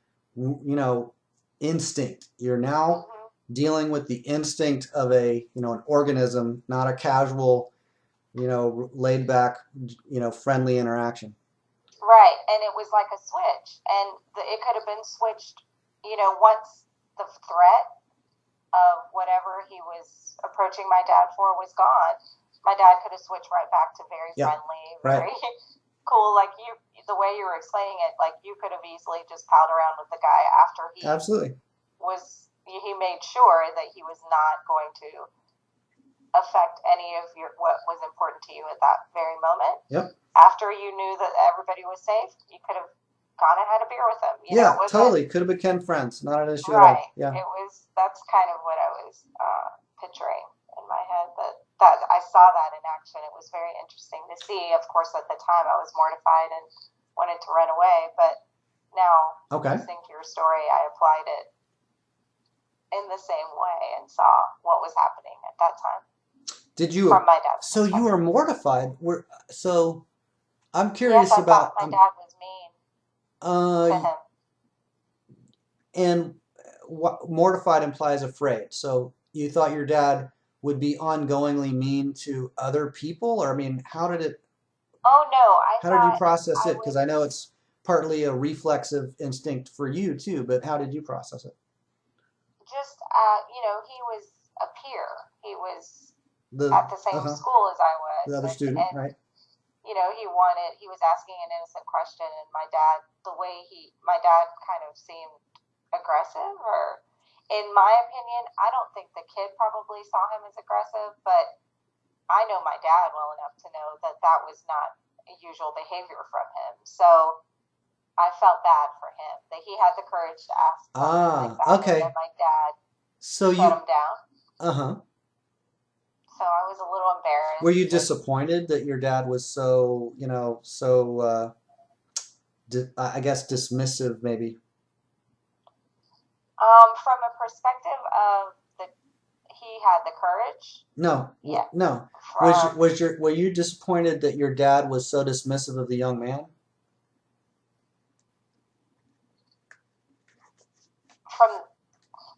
instinct. You're now dealing with the instinct of an organism, not a casual, laid back, friendly interaction. Right, and it was like a switch, and it could have been switched, once the threat of whatever he was approaching my dad for was gone. My dad could have switched right back to very friendly, very cool. Like the way you were explaining it, like you could have easily just palled around with the guy after he he made sure that he was not going to affect any of what was important to you at that very moment. Yep. After you knew that everybody was safe, you could have gone and had a beer with him. Totally. Could have become friends. Not an issue at all. Yeah. That's kind of what I was picturing in my head. That I saw that in action. It was very interesting to see. Of course, at the time I was mortified and wanted to run away, but now listening to your story, I applied it in the same way and saw what was happening at that time. Did you? From my dad's so you were mortified. So I'm curious about. My dad was mean to him. And what mortified implies afraid. So you thought your dad would be ongoingly mean to other people, or I mean, how did it? Oh no! How did you process it? Because I know it's partly a reflexive instinct for you too. But how did you process it? Just he was a peer. He was at the same school as I was. The other student, right? He was asking an innocent question, and my dad kind of seemed aggressive, in my opinion, I don't think the kid probably saw him as aggressive, but I know my dad well enough to know that that was not usual behavior from him. So I felt bad for him that he had the courage to ask something like that, and Okay. then my dad So shut you, him down. uh-huh. So I was a little Were embarrassed. you disappointed that your dad was so, so, I guess dismissive, maybe? From a perspective of the he had the courage. No, Yeah. no. From Were you disappointed that your dad was so dismissive of the young man? from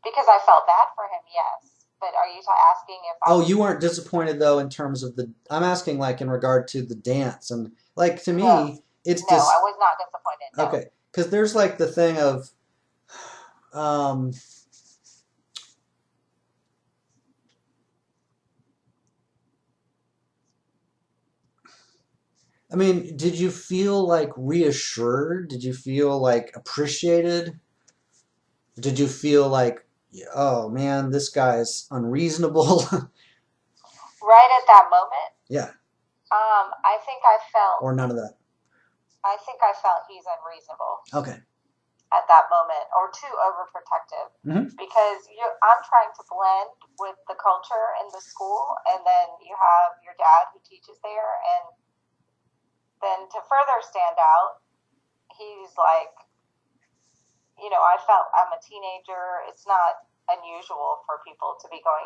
because I felt bad for him, yes. But are you asking if I Oh, was you weren't disappointed though in terms of the. I'm asking like in regard to the dance and like to no, me, it's no, I just was not disappointed. No. okay because there's like the thing of, um, I mean, did you feel like reassured? Did you feel like appreciated? Did you feel like, oh man, this guy's unreasonable? Right at that moment, Yeah, I think I felt or none of that. he's unreasonable Okay. at that moment or too overprotective Hmm. because I'm trying to blend with the culture in the school, and then you have your dad who teaches there, and then to further stand out, he's like, I felt I'm a teenager. It's not unusual for people to be going,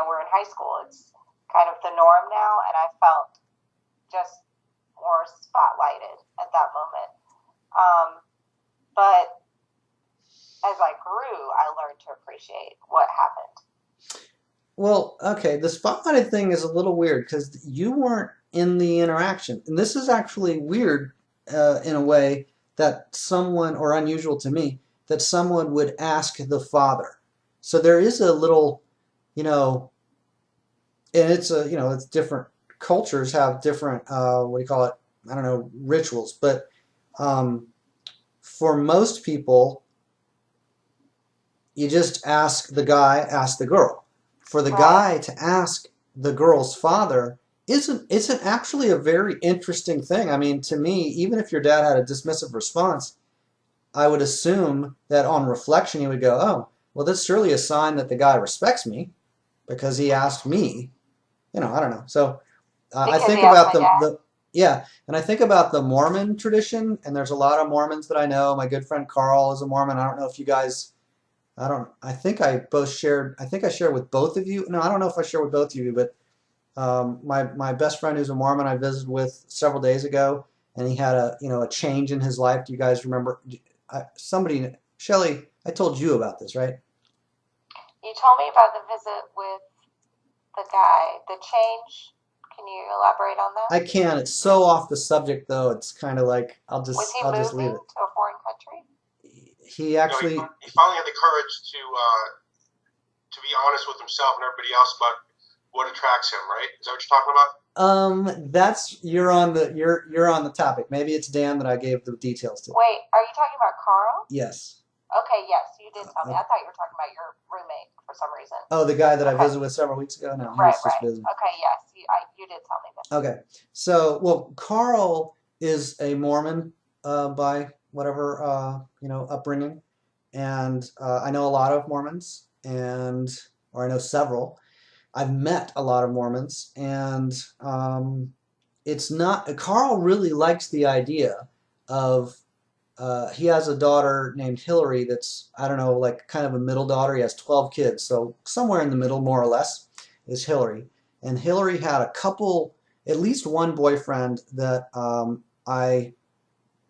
we're in high school. It's kind of the norm now, and I felt just more spotlighted at that moment. But as I grew, I learned to appreciate what happened. Well, okay, the spotlighted thing is a little weird because you weren't in the interaction. And this is actually weird in a way that someone, or unusual to me, that someone would ask the father. So there is a little, you know, and it's different cultures have different, what do you call it? I don't know, rituals. But um, for most people, you just ask the girl. For the Right. guy to ask the girl's father isn't actually a very interesting thing. I mean, to me, even if your dad had a dismissive response, I would assume that on reflection he would go, "Oh, well, that's surely a sign that the guy respects me because he asked me." I don't know. So I Because think he asked about my dad. the yeah, and I think about the Mormon tradition, and there's a lot of Mormons that I know. My good friend Carl is a Mormon. I don't know if you guys I don't. I think I both shared. I think I shared with both of you. No, I don't know if I shared with both of you, but my best friend who's a Mormon I visited with several days ago, and he had a change in his life. Do you guys remember? Somebody, Shelly, I told you about this, right? You told me about the visit with the guy, the change. Can you elaborate on that? I can. It's so off the subject though. It's kind of like I'll Was just he I'll just leave moving it. to a foreign country? He actually He finally had the courage to be honest with himself and everybody else about what attracts him. Right? Is that what you're talking about? that's you're on the topic. Maybe it's Dan that I gave the details to. Wait, are you talking about Carl? Yes. Okay, yes, you did tell me. Okay. I thought you were talking about your roommate for some reason. Oh, the guy that I Okay. visited with several weeks ago? No, he Right, was just right. visiting. Okay, yes, you did tell me that. Okay. So, well, Carl is a Mormon by whatever, upbringing. And I know a lot of Mormons, or I know several. I've met a lot of Mormons, and it's not, Carl really likes the idea of, he has a daughter named Hillary that's, I don't know, like kind of a middle daughter. He has 12 kids, so somewhere in the middle, more or less, is Hillary. And Hillary had a couple, at least one boyfriend that I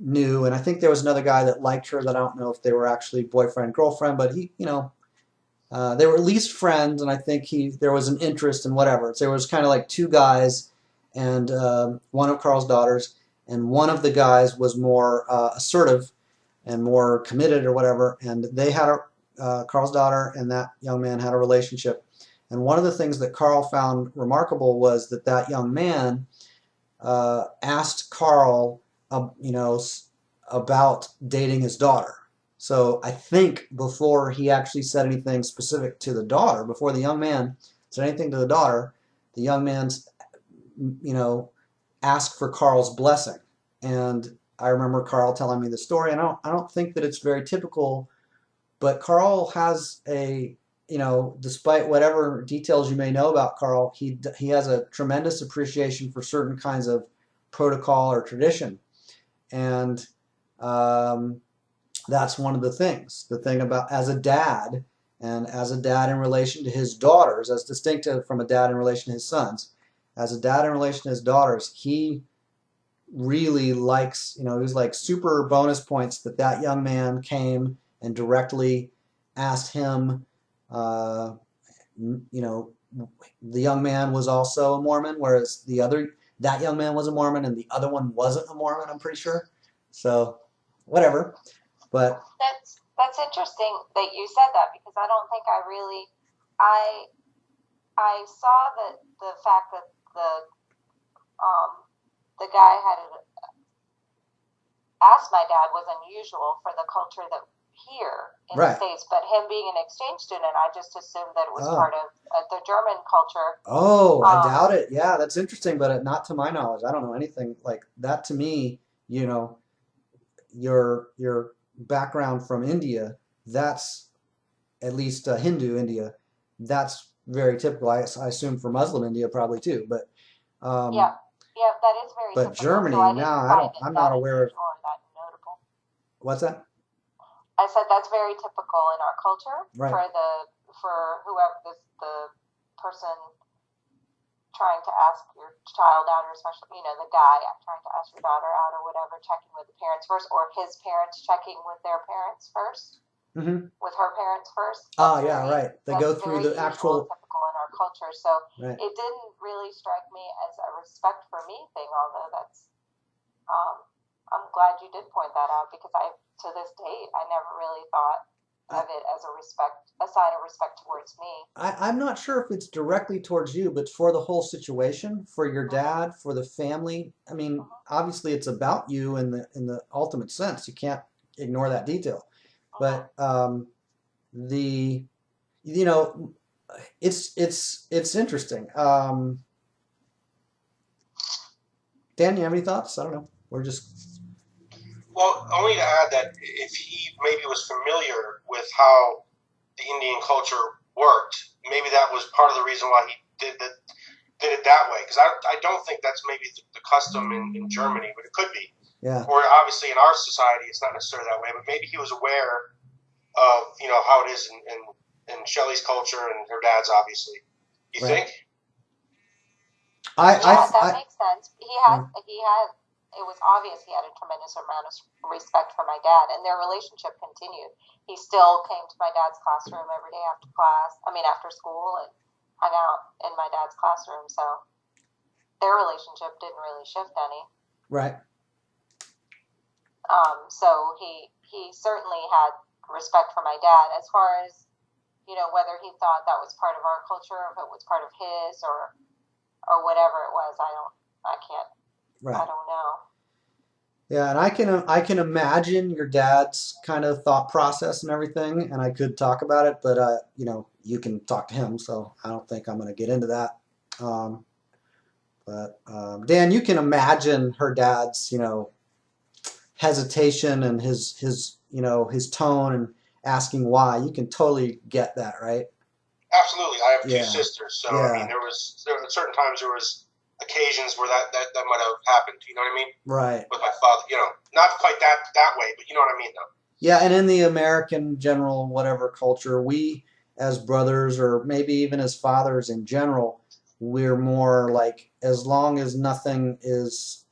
knew, and I think there was another guy that liked her that I don't know if they were actually boyfriend, girlfriend, but they were at least friends, and I think there was an interest in whatever. So there was kind of like two guys and one of Carl's daughters, and one of the guys was more assertive and more committed or whatever, and they had Carl's daughter and that young man had a relationship. And one of the things that Carl found remarkable was that young man asked Carl, about dating his daughter. So I think before he actually said anything specific to the daughter, before the young man said anything to the daughter, the young man's, asked for Carl's blessing. And I remember Carl telling me the story, and I don't think that it's very typical, but Carl has despite whatever details you may know about Carl, he has a tremendous appreciation for certain kinds of protocol or tradition. And that's one of the things. The thing about as a dad, and as a dad in relation to his daughters, as distinct from a dad in relation to his sons, as a dad in relation to his daughters, he really likes, he was like super bonus points that young man came and directly asked him. The young man was also a Mormon, whereas that young man was a Mormon and the other one wasn't a Mormon, I'm pretty sure. So, whatever. But that's interesting that you said that, because I don't think I saw that the fact that the guy had asked my dad was unusual for the culture that here in right. the States, but him being an exchange student, I just assumed that it was part of the German culture. Oh, I doubt it. Yeah, that's interesting, but not to my knowledge. I don't know anything like that. To me, your background from India, that's at least Hindu India, that's very typical. I assume for Muslim India probably too, but yeah, that is very but typical. Germany, so I'm not aware of. That notable. What's that? I said that's very typical in our culture, right. for whoever the person trying to ask your child out, or especially the guy trying to ask your daughter out or whatever, checking with the parents first, or his parents checking with their parents first, with her parents first. Oh yeah, right. They go through the actual typical in our culture, so right. It didn't really strike me as a respect for me thing, although that's I'm glad you did point that out, because to this date I never really thought of it as a sign of respect towards me. I'm not sure if it's directly towards you, but for the whole situation, for your dad, for the family. I mean, obviously it's about you in the ultimate sense. You can't ignore that detail. But it's interesting. Dan, you have any thoughts? I don't know. We're just only to add that if he maybe was familiar with how the Indian culture worked, maybe that was part of the reason why he did it that way. Because I don't think that's maybe the custom in Germany, but it could be. Yeah. Or obviously in our society, it's not necessarily that way, but maybe he was aware of how it is in Shelly's culture and her dad's, obviously. You think? That makes sense. He had. It was obvious he had a tremendous amount of respect for my dad, and their relationship continued. He still came to my dad's classroom every day after school, and hung out in my dad's classroom. So their relationship didn't really shift any. Right. So he certainly had respect for my dad. As far as whether he thought that was part of our culture, or if it was part of his, or whatever it was, I can't. Right. I don't know. Yeah, and I can imagine your dad's kind of thought process and everything, and I could talk about it, but you can talk to him, so I don't think I'm going to get into that. But Dan, you can imagine her dad's hesitation and his tone and asking why. You can totally get that, right? Absolutely. I have two sisters, so I mean, there were certain times there was occasions where that might have happened. You know what I mean? Right. With my father, not quite that way, but you know what I mean, though. Yeah, and in the American general whatever culture, we as brothers, or maybe even as fathers in general, we're more like, as long as nothing is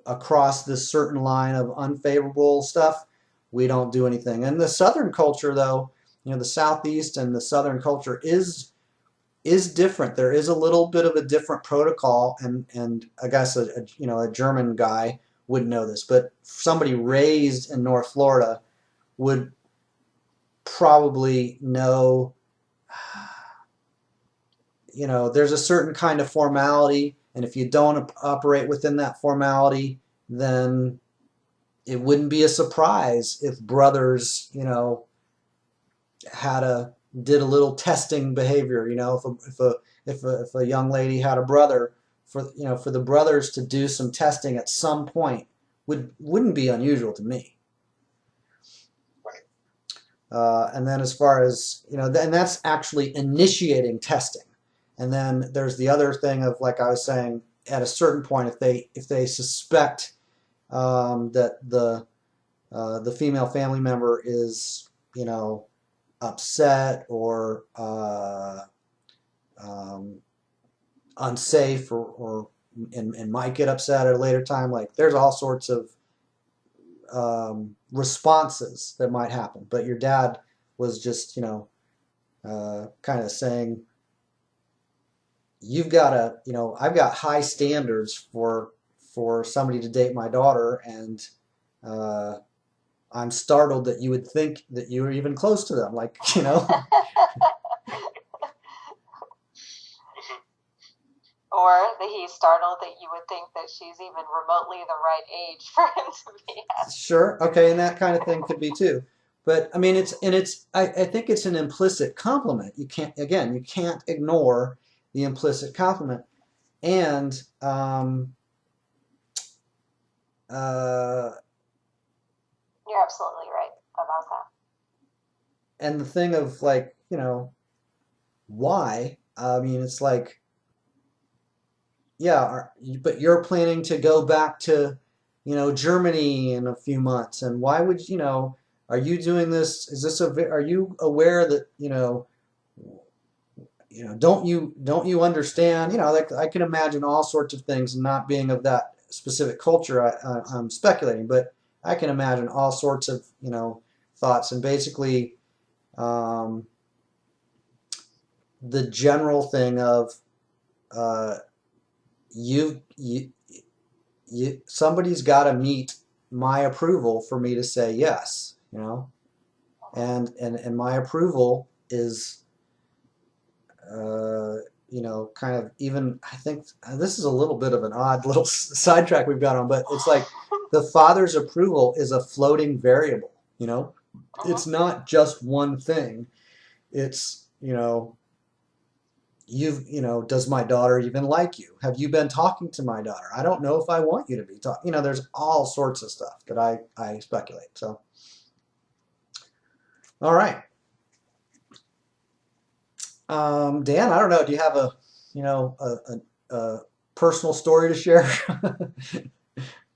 across this certain line of unfavorable stuff, we don't do anything. And the Southern culture, though, the Southeast and the Southern culture is different. There is a little bit of a different protocol, and I guess a German guy wouldn't know this, but somebody raised in North Florida would probably know. There's a certain kind of formality, and if you don't operate within that formality, then it wouldn't be a surprise if brothers, you know, did a little testing behavior. You know, if a young lady had a brother, for the brothers to do some testing at some point wouldn't be unusual to me. And then as far as, you know, and that's actually initiating testing. And then there's the other thing of, like I was saying, at a certain point, if they suspect that the female family member is, you know, upset or unsafe and might get upset at a later time, like there's all sorts of responses that might happen. But your dad was just, you know, kind of saying, you've got to, you know, I've got high standards for somebody to date my daughter, and I'm startled that you would think that you were even close to them, like, you know. Or that he's startled that you would think that she's even remotely the right age for him to be at. Sure, okay, and that kind of thing could be too. But I mean, I think it's an implicit compliment. You can't ignore the implicit compliment. And you're absolutely right about that. And the thing of, like, you know, why? I mean, it's like, yeah, but you're planning to go back to, you know, Germany in a few months, and why would, you know, are you doing this? Are you aware that, you know, don't you understand? You know, like, I can imagine all sorts of things, not being of that specific culture. I'm speculating, but I can imagine all sorts of, you know, thoughts, and basically the general thing of somebody's got to meet my approval for me to say yes, you know, and my approval is you know, kind of, even, I think this is a little bit of an odd little sidetrack we've got on, but it's like the father's approval is a floating variable, you know. It's not just one thing. It's, you know, does my daughter even like you? Have you been talking to my daughter? I don't know if I want you to be talking. You know, there's all sorts of stuff that I speculate. So, all right. Dan, I don't know. Do you have a, you know, a personal story to share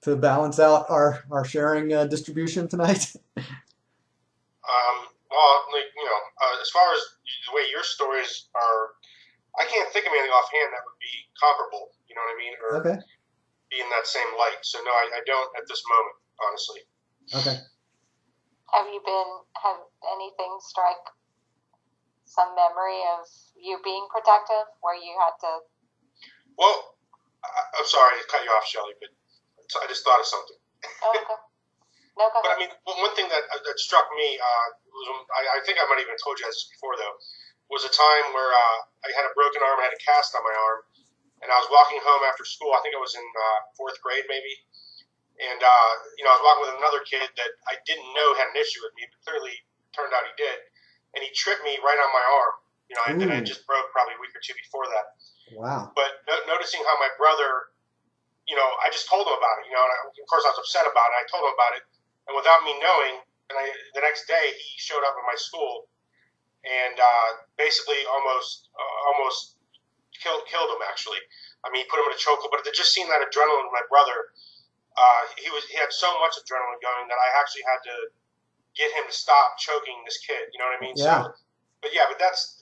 to balance out our sharing distribution tonight? Well, like, you know, as far as the way your stories are, I can't think of anything offhand that would be comparable. You know what I mean? Or Okay. be in that same light. So no, I don't at this moment, honestly. Okay. Have anything strike some memory of you being protective where you had to? Well, I'm sorry to cut you off, Shelly, but I just thought of something. Oh, okay. No, go ahead. But I mean, one thing that struck me, I think I might have even told you this before, though, was a time where I had a broken arm, I had a cast on my arm, and I was walking home after school. I think I was in fourth grade, maybe. And, you know, I was walking with another kid that I didn't know had an issue with me, but clearly turned out he did. And he tripped me right on my arm, you know, that I just broke probably a week or two before that. Wow. But noticing how my brother, you know, I just told him about it, you know, and of course I was upset about it. I told him about it. And without me knowing, the next day he showed up at my school and basically almost killed him, actually. I mean, he put him in a chokehold, but it just seemed that adrenaline with my brother, he had so much adrenaline going that I actually had to get him to stop choking this kid. You know what I mean? Yeah. So, but that's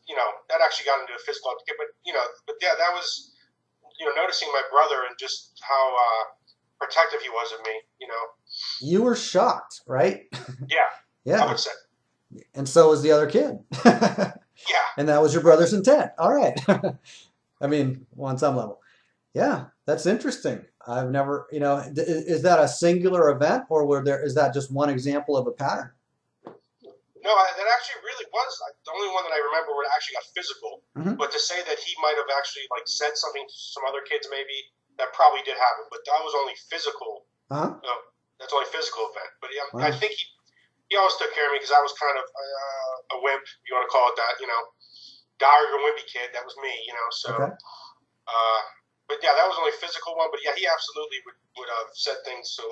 you know, that actually got into a physical. But you know, that was, you know, noticing my brother and just how protective he was of me. You know. You were shocked, right? Yeah. Yeah. I would say. And so was the other kid. Yeah. And that was your brother's intent. All right. I mean, well, on some level. Yeah, that's interesting. I've never, you know, is that a singular event, or is that just one example of a pattern? No, that actually really was the only one that I remember where it actually got physical. Mm-hmm. But to say that he might have actually like said something to some other kids, maybe that probably did happen. But that was only physical. Uh-huh. That's the only physical event. But yeah, Wow. I think he always took care of me because I was kind of a wimp, if you want to call it that. Diary or wimpy kid. That was me. So. Okay. But yeah, that was only physical one. But yeah, he absolutely would have said things to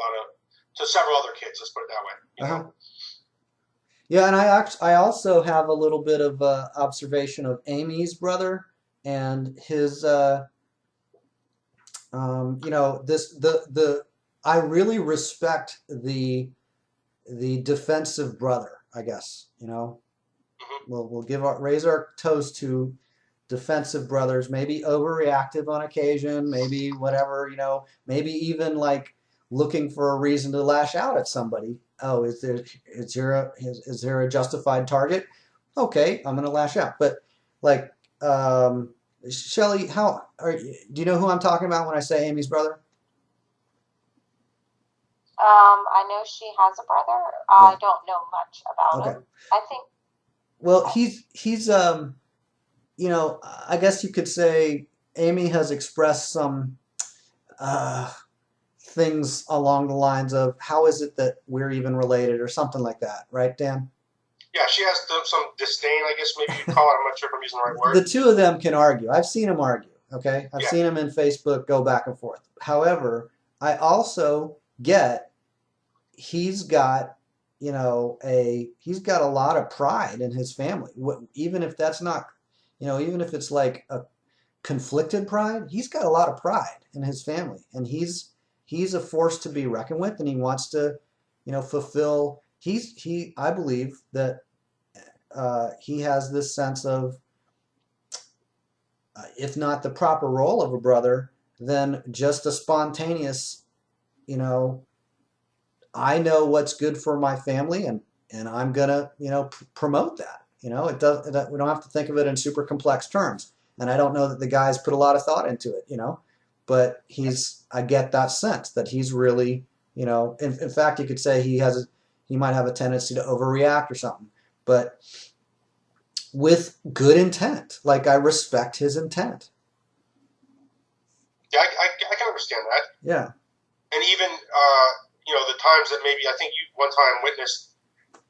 several other kids. Let's put it that way. Uh-huh. Yeah, and I also have a little bit of observation of Amy's brother and his I really respect the defensive brother, I guess. Mm-hmm. We'll raise our toast to defensive brothers, maybe overreactive on occasion, maybe whatever, maybe even like looking for a reason to lash out at somebody. Oh, is there a justified target? Okay, I'm gonna lash out. But like, Shelly, do you know who I'm talking about when I say Amy's brother? I know she has a brother. I don't know much about him. I think. Well, he's I guess you could say Amy has expressed some things along the lines of how is it that we're even related or something like that, right, Dan? Yeah, she has some disdain, I guess maybe you'd call it. I'm not sure if I'm using the right word. The two of them can argue. I've seen them argue, okay? I've Yeah. seen them in Facebook go back and forth. However, I also get he's got he's got a lot of pride in his family. Even if that's not, even if it's like a conflicted pride, he's got a lot of pride in his family, and he's a force to be reckoned with, and he wants to, fulfill. I believe that he has this sense of, if not the proper role of a brother, then just a spontaneous, I know what's good for my family, and I'm gonna promote that. We don't have to think of it in super complex terms, and I don't know that the guys put a lot of thought into it, but I get that sense that he's really, in fact, you could say he might have a tendency to overreact or something, but with good intent. Like, I respect his intent. Yeah, I can understand that. Yeah. And even the times that maybe I think you one time witnessed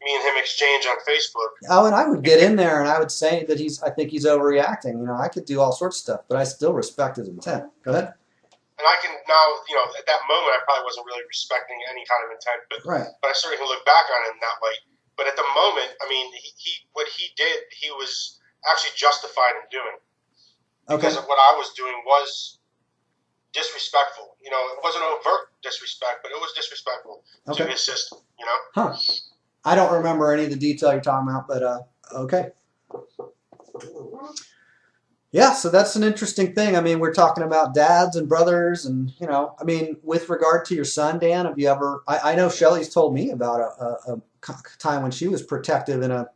me and him exchange on Facebook. Oh, and I would get in there and I would say that I think he's overreacting. I could do all sorts of stuff, but I still respect his intent. Go ahead. And I can now, at that moment, I probably wasn't really respecting any kind of intent, but I certainly can look back on it in that light. But at the moment, I mean, what he did, he was actually justified in doing. Because of what I was doing was disrespectful. It wasn't overt disrespect, but it was disrespectful to his system, Huh. I don't remember any of the detail you're talking about, but okay. Yeah, so that's an interesting thing. I mean, we're talking about dads and brothers, and I mean, with regard to your son, Dan, have you ever? I know Shelly's told me about a time when she was protective in an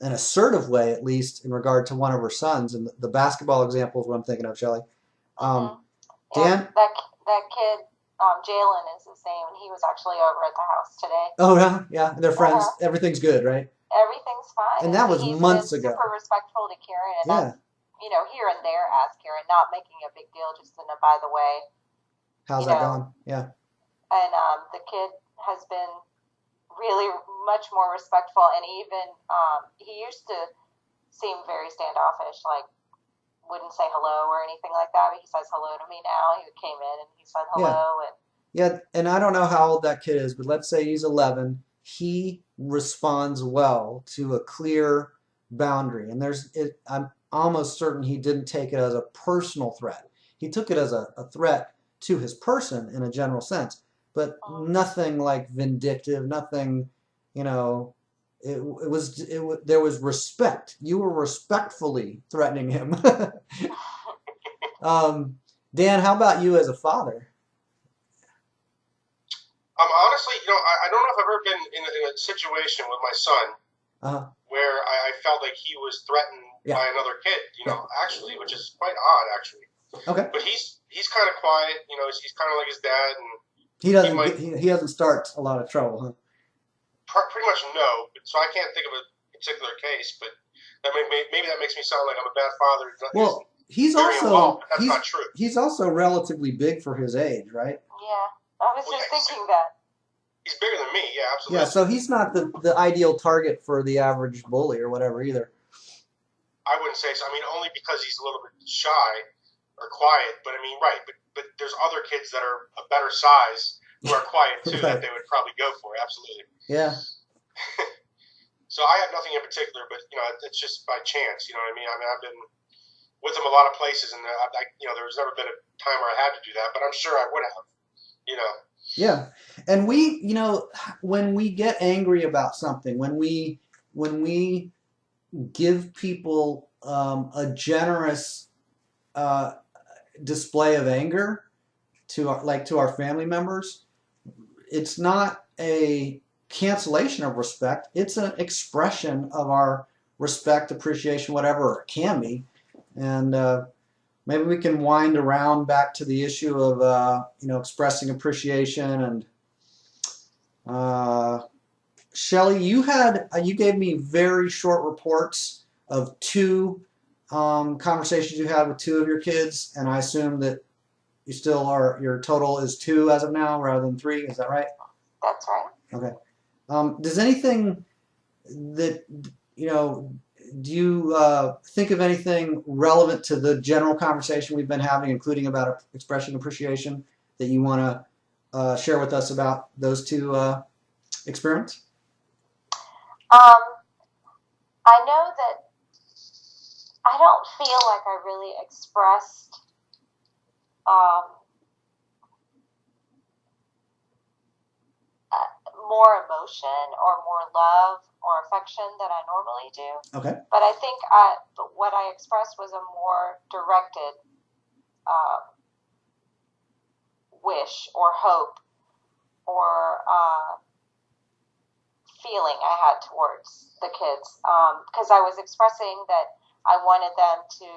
assertive way, at least in regard to one of her sons, and the basketball example is what I'm thinking of, Shelly. Dan, that kid, Jalen is his name, and he was actually over at the house today. Oh yeah, they're friends. Everything's good, right? Everything's fine. And that was months ago. Super respectful to Karen, and here and there ask Karen, not making a big deal, just in a by the way. How's that going? Yeah. And the kid has been really much more respectful, and even he used to seem very standoffish, like wouldn't say hello or anything like that, but he says hello to me now. He came in and he said hello. Yeah, and I don't know how old that kid is, but let's say he's 11. He responds well to a clear boundary, and I'm almost certain he didn't take it as a personal threat. He took it as a threat to his person in a general sense, but nothing like vindictive, nothing, there was respect. You were respectfully threatening him. Dan, how about you as a father? Honestly, I don't know if I've ever been in a situation with my son where I felt like he was threatened by another kid, actually, which is quite odd, actually. Okay. But he's kind of quiet, he's kind of like his dad, and he doesn't start a lot of trouble, huh? Pretty much no. So I can't think of a particular case, but maybe that makes me sound like I'm a bad father. Well, he's not true. also relatively big for his age, right? Yeah. I was Well, just yeah, thinking that. he's bigger than me. Yeah, absolutely. Yeah, so he's not the ideal target for the average bully or whatever either. I wouldn't say so. I mean, only because he's a little bit shy or quiet. But I mean, right. But there's other kids that are a better size who are quiet too that Right. they would probably go for. Absolutely. Yeah. So I have nothing in particular, but it's just by chance. You know what I mean? I mean, I've been with him a lot of places, and there's never been a time where I had to do that, but I'm sure I would have. You know. Yeah. And we, when we get angry about something, when we give people a generous display of anger to our family members, it's not a cancellation of respect. It's an expression of our respect, appreciation, whatever it can be. And maybe we can wind around back to the issue of expressing appreciation. And Shelly, you gave me very short reports of two conversations you had with two of your kids, and I assume that your total is two as of now rather than three. Is that right? That's right. Okay. Does anything that, do you think of anything relevant to the general conversation we've been having, including about expressing appreciation, that you want to share with us about those two experiments? I know that I don't feel like I really expressed more emotion or more love or affection than I normally do. Okay. But I think what I expressed was a more directed wish or hope or feeling I had towards the kids, because I was expressing that I wanted them to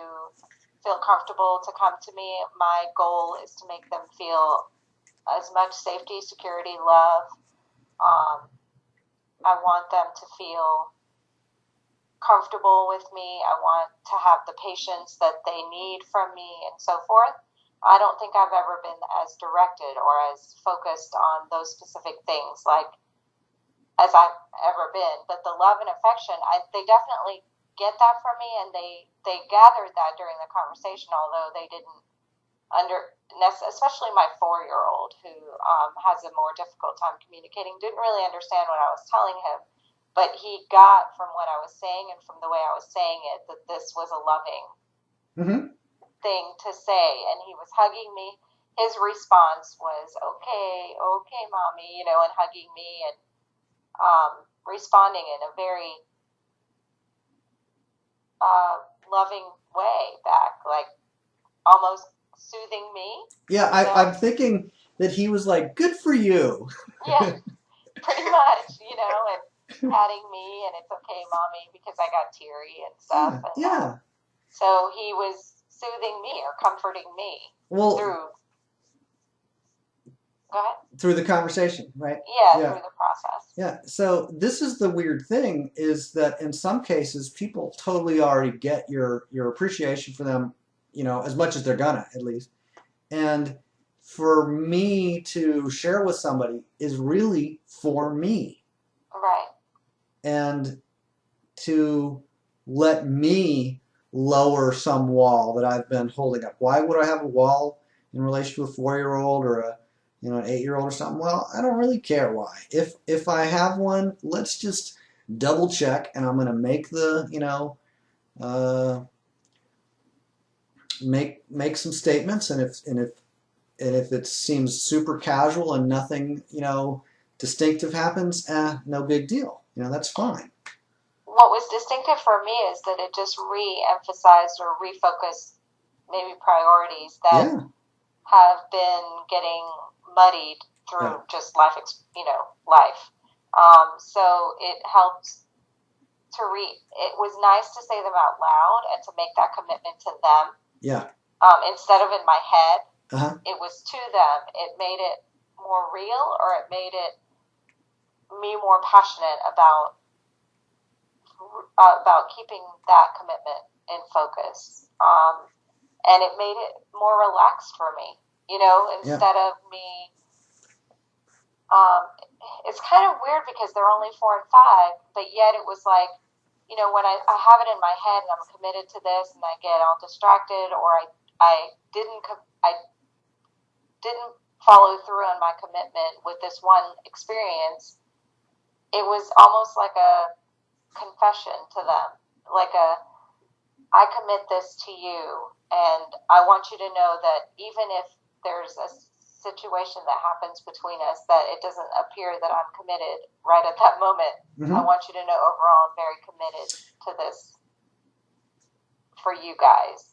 feel comfortable to come to me. My goal is to make them feel as much safety, security, love. I want them to feel comfortable with me. I want to have the patience that they need from me and so forth. I don't think I've ever been as directed or as focused on those specific things as I've ever been. But the love and affection, they definitely get that from me, and they gathered that during the conversation, although they didn't especially my 4-year-old, who has a more difficult time communicating, didn't really understand what I was telling him, but he got from what I was saying and from the way I was saying it that this was a loving thing to say, and he was hugging me. His response was, okay, mommy, and hugging me and responding in a very loving way back, like almost soothing me. Yeah, I'm thinking that he was like, good for you. Yeah, pretty much, and patting me, and it's okay, mommy, because I got teary and stuff. Yeah. So he was soothing me or comforting me through the conversation, right? Yeah, through the process. Yeah. So this is the weird thing, is that in some cases people totally already get your appreciation for them, as much as they're gonna, at least. And for me to share with somebody is really for me. Right. And to let me lower some wall that I've been holding up. Why would I have a wall in relation to a 4-year-old or an 8-year-old or something? Well, I don't really care why. If I have one, let's just double check, and I'm going to make the, make some statements, and if it seems super casual and nothing, distinctive happens, no big deal. That's fine. What was distinctive for me is that it just re-emphasized or refocused maybe priorities that have been getting muddied through just life. So it helped it was nice to say them out loud and to make that commitment to them. Yeah. Instead of in my head, Uh-huh. it was to them. It made it more real, or it made me more passionate about keeping that commitment in focus. And it made it more relaxed for me, instead of me um, it's kind of weird because they're only 4 and 5, but yet it was like, you know, when I have it in my head and I'm committed to this and I get all distracted, or I didn't follow through on my commitment with this one experience, it was almost like a confession to them, like I commit this to you, and I want you to know that even if there's a situation that happens between us that it doesn't appear that I'm committed right at that moment, I want you to know overall I'm very committed to this for you guys.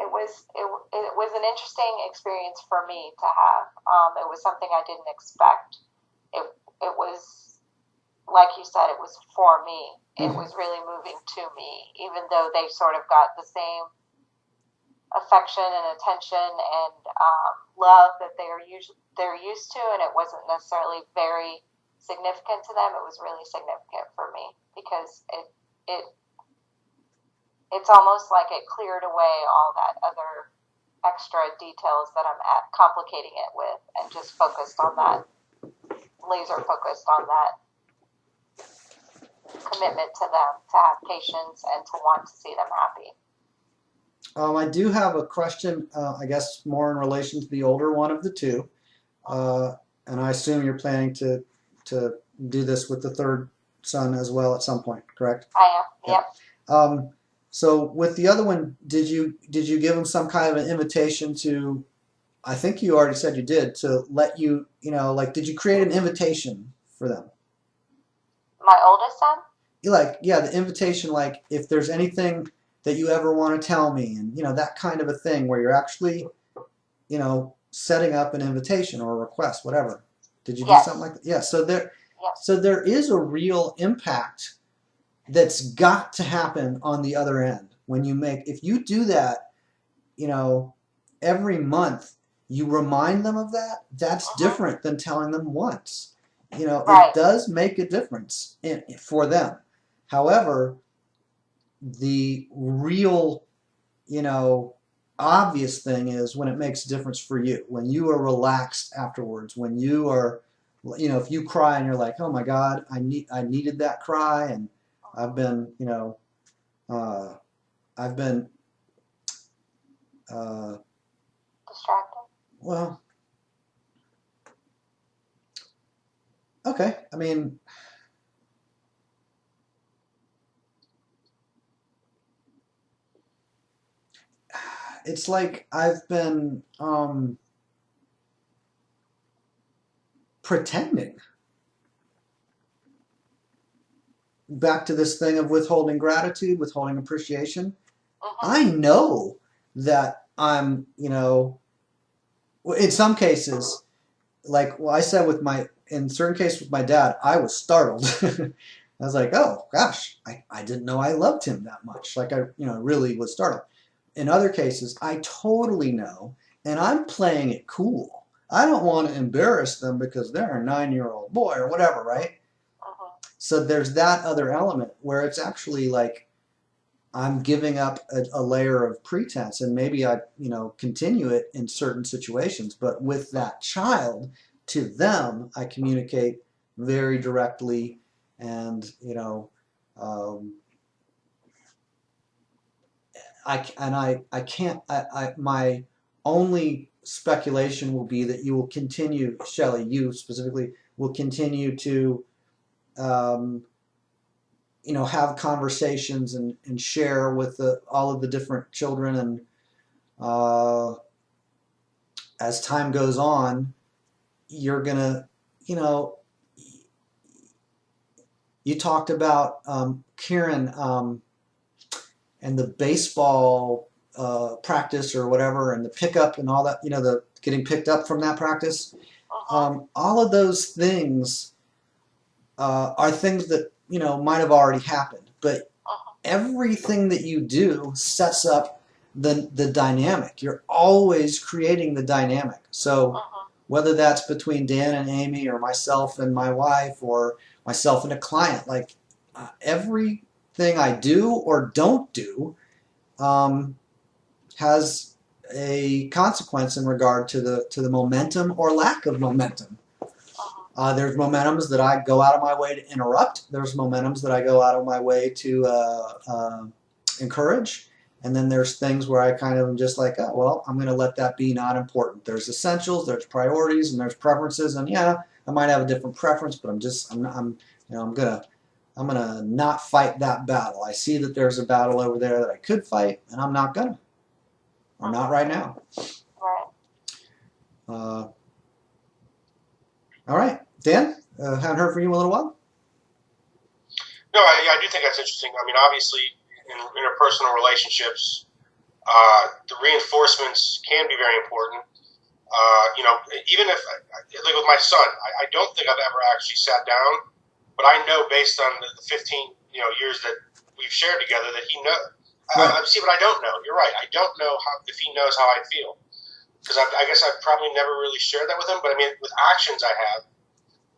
It was an interesting experience for me to have. It was something I didn't expect. It was, like you said, it was for me. It was really moving to me, even though they sort of got the same affection and attention and love that they're used to, and it wasn't necessarily very significant to them. It was really significant for me because it's almost like it cleared away all that other extra details that I'm complicating it with, and just focused on that, laser focused on that commitment to them, to have patience and to want to see them happy. I do have a question, I guess more in relation to the older one of the two, and I assume you're planning to do this with the third son as well at some point, correct? I am. Yep. So with the other one, did you give him some kind of an invitation to? I think you already said you did, to let you know, like, did you create an invitation for them? My oldest son? Like, yeah, the invitation, like, if there's anything that you ever want to tell me, and that kind of a thing, where you're actually setting up an invitation or a request, whatever. Did you do something like that? Yeah. So there is a real impact that's got to happen on the other end when you if you do that, every month you remind them of that. That's different than telling them once. It does make a difference for them. However, the real, obvious thing is when it makes a difference for you, when you are relaxed afterwards, when you are, if you cry and you're like, oh my God, I needed that cry, and I've been, distracted. Well, okay. I mean, it's like I've been pretending. Back to this thing of withholding gratitude, withholding appreciation. I know that I'm, in some cases, like, well, I said in certain cases with my dad, I was startled. I was like, oh gosh, I didn't know I loved him that much. Like, I really was startled. In other cases, I totally know, and I'm playing it cool. I don't want to embarrass them because they're a 9-year-old boy or whatever, right? So there's that other element where it's actually like I'm giving up a layer of pretense, and maybe I, continue it in certain situations. But with that child, to them, I communicate very directly, and my only speculation will be that you will continue, Shelly, you specifically, will continue to have conversations and share with all of the different children, and as time goes on, you're gonna, you talked about Kieran and the baseball practice or whatever, and the pickup and all that, the getting picked up from that practice. All of those things are things that might have already happened, but everything that you do sets up the dynamic. You're always creating the dynamic. So whether that's between Dan and Amy, or myself and my wife, or myself and a client, like everything I do or don't do has a consequence in regard to the momentum or lack of momentum. There's momentums that I go out of my way to interrupt. There's momentums that I go out of my way to encourage. And then there's things where I kind of am just like, oh, well, I'm going to let that be not important. There's essentials, there's priorities, and there's preferences. And yeah, I might have a different preference, but I'm gonna not fight that battle. I see that there's a battle over there that I could fight, and I'm not gonna, or not right now. Right. All right, Dan, haven't heard from you in a little while. No, I do think that's interesting. I mean, obviously, in interpersonal relationships, the reinforcements can be very important. Even if, like with my son, I don't think I've ever actually sat down, but I know based on the 15 years that we've shared together that he knows. Right. I see, but I don't know. You're right. I don't know if he knows how I feel because I guess I've probably never really shared that with him. But I mean, with actions I have,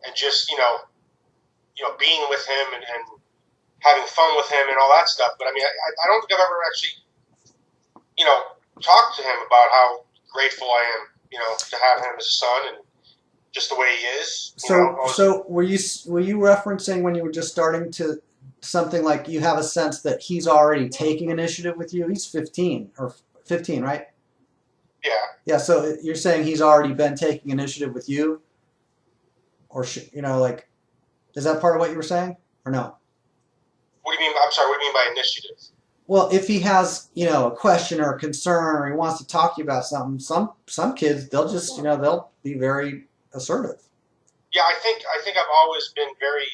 and just being with him and having fun with him and all that stuff. But I mean, I don't think I've ever actually talked to him about how grateful I am to have him as a son and just the way he is. So were you referencing when you were just starting to something like you have a sense that he's already taking initiative with you? He's 15, right? Yeah. Yeah. So you're saying he's already been taking initiative with you, or is that part of what you were saying, or no? What do you mean? I'm sorry. What do you mean by initiative? Well, if he has, a question or a concern, or he wants to talk to you about something, some kids they'll just, they'll be very assertive. Yeah, I think I've always been very,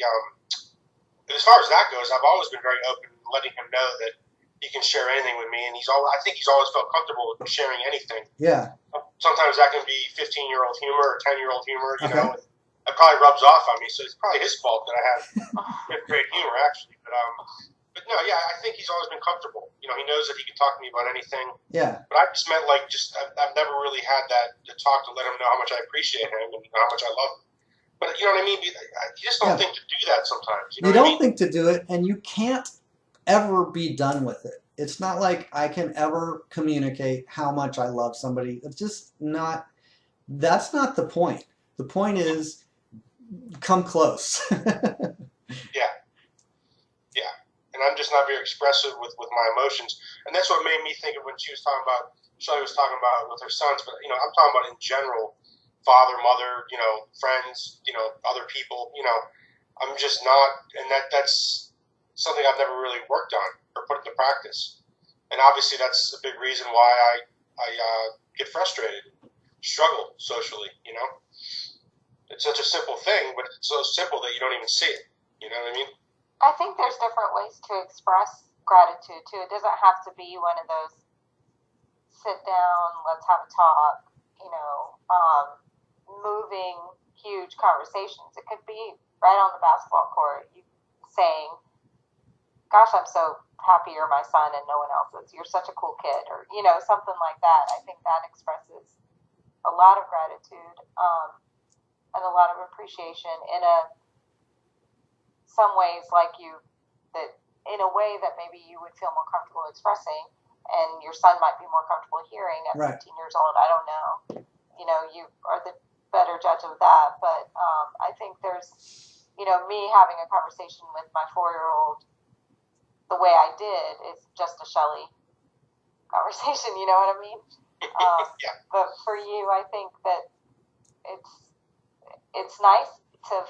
as far as that goes, I've always been very open, letting him know that he can share anything with me, and I think he's always felt comfortable with sharing anything. Yeah. Sometimes that can be 15-year-old humor or 10-year-old humor, Okay. and it probably rubs off on me. So it's probably his fault that I have fifth grade humor, actually. But no, yeah, I think he's always been comfortable. He knows that he can talk to me about anything. Yeah. But I just meant I've never really had that to talk to let him know how much I appreciate him and how much I love him. But you know what I mean? You just don't think to do that sometimes. You don't think to do it, and you can't ever be done with it. It's not like I can ever communicate how much I love somebody. It's just not. That's not the point. The point is, come close. Yeah. And I'm just not very expressive with my emotions. And that's what made me think of when Shelly was talking about with her sons. But, I'm talking about in general, father, mother, friends, other people, I'm just not, and that's something I've never really worked on or put into practice. And obviously that's a big reason why I get frustrated, struggle socially, It's such a simple thing, but it's so simple that you don't even see it. You know what I mean? I think there's different ways to express gratitude too. It doesn't have to be one of those sit down, let's have a talk, moving huge conversations. It could be right on the basketball court, you saying, gosh, I'm so happy you're my son and no one else is. You're such a cool kid, or, something like that. I think that expresses a lot of gratitude and a lot of appreciation in some ways in a way that maybe you would feel more comfortable expressing and your son might be more comfortable hearing at Right. 15 years old. I don't know. You are the better judge of that. But I think there's, me having a conversation with my 4-year-old the way I did is just a Shelly conversation. You know what I mean? Yeah. But for you, I think that it's nice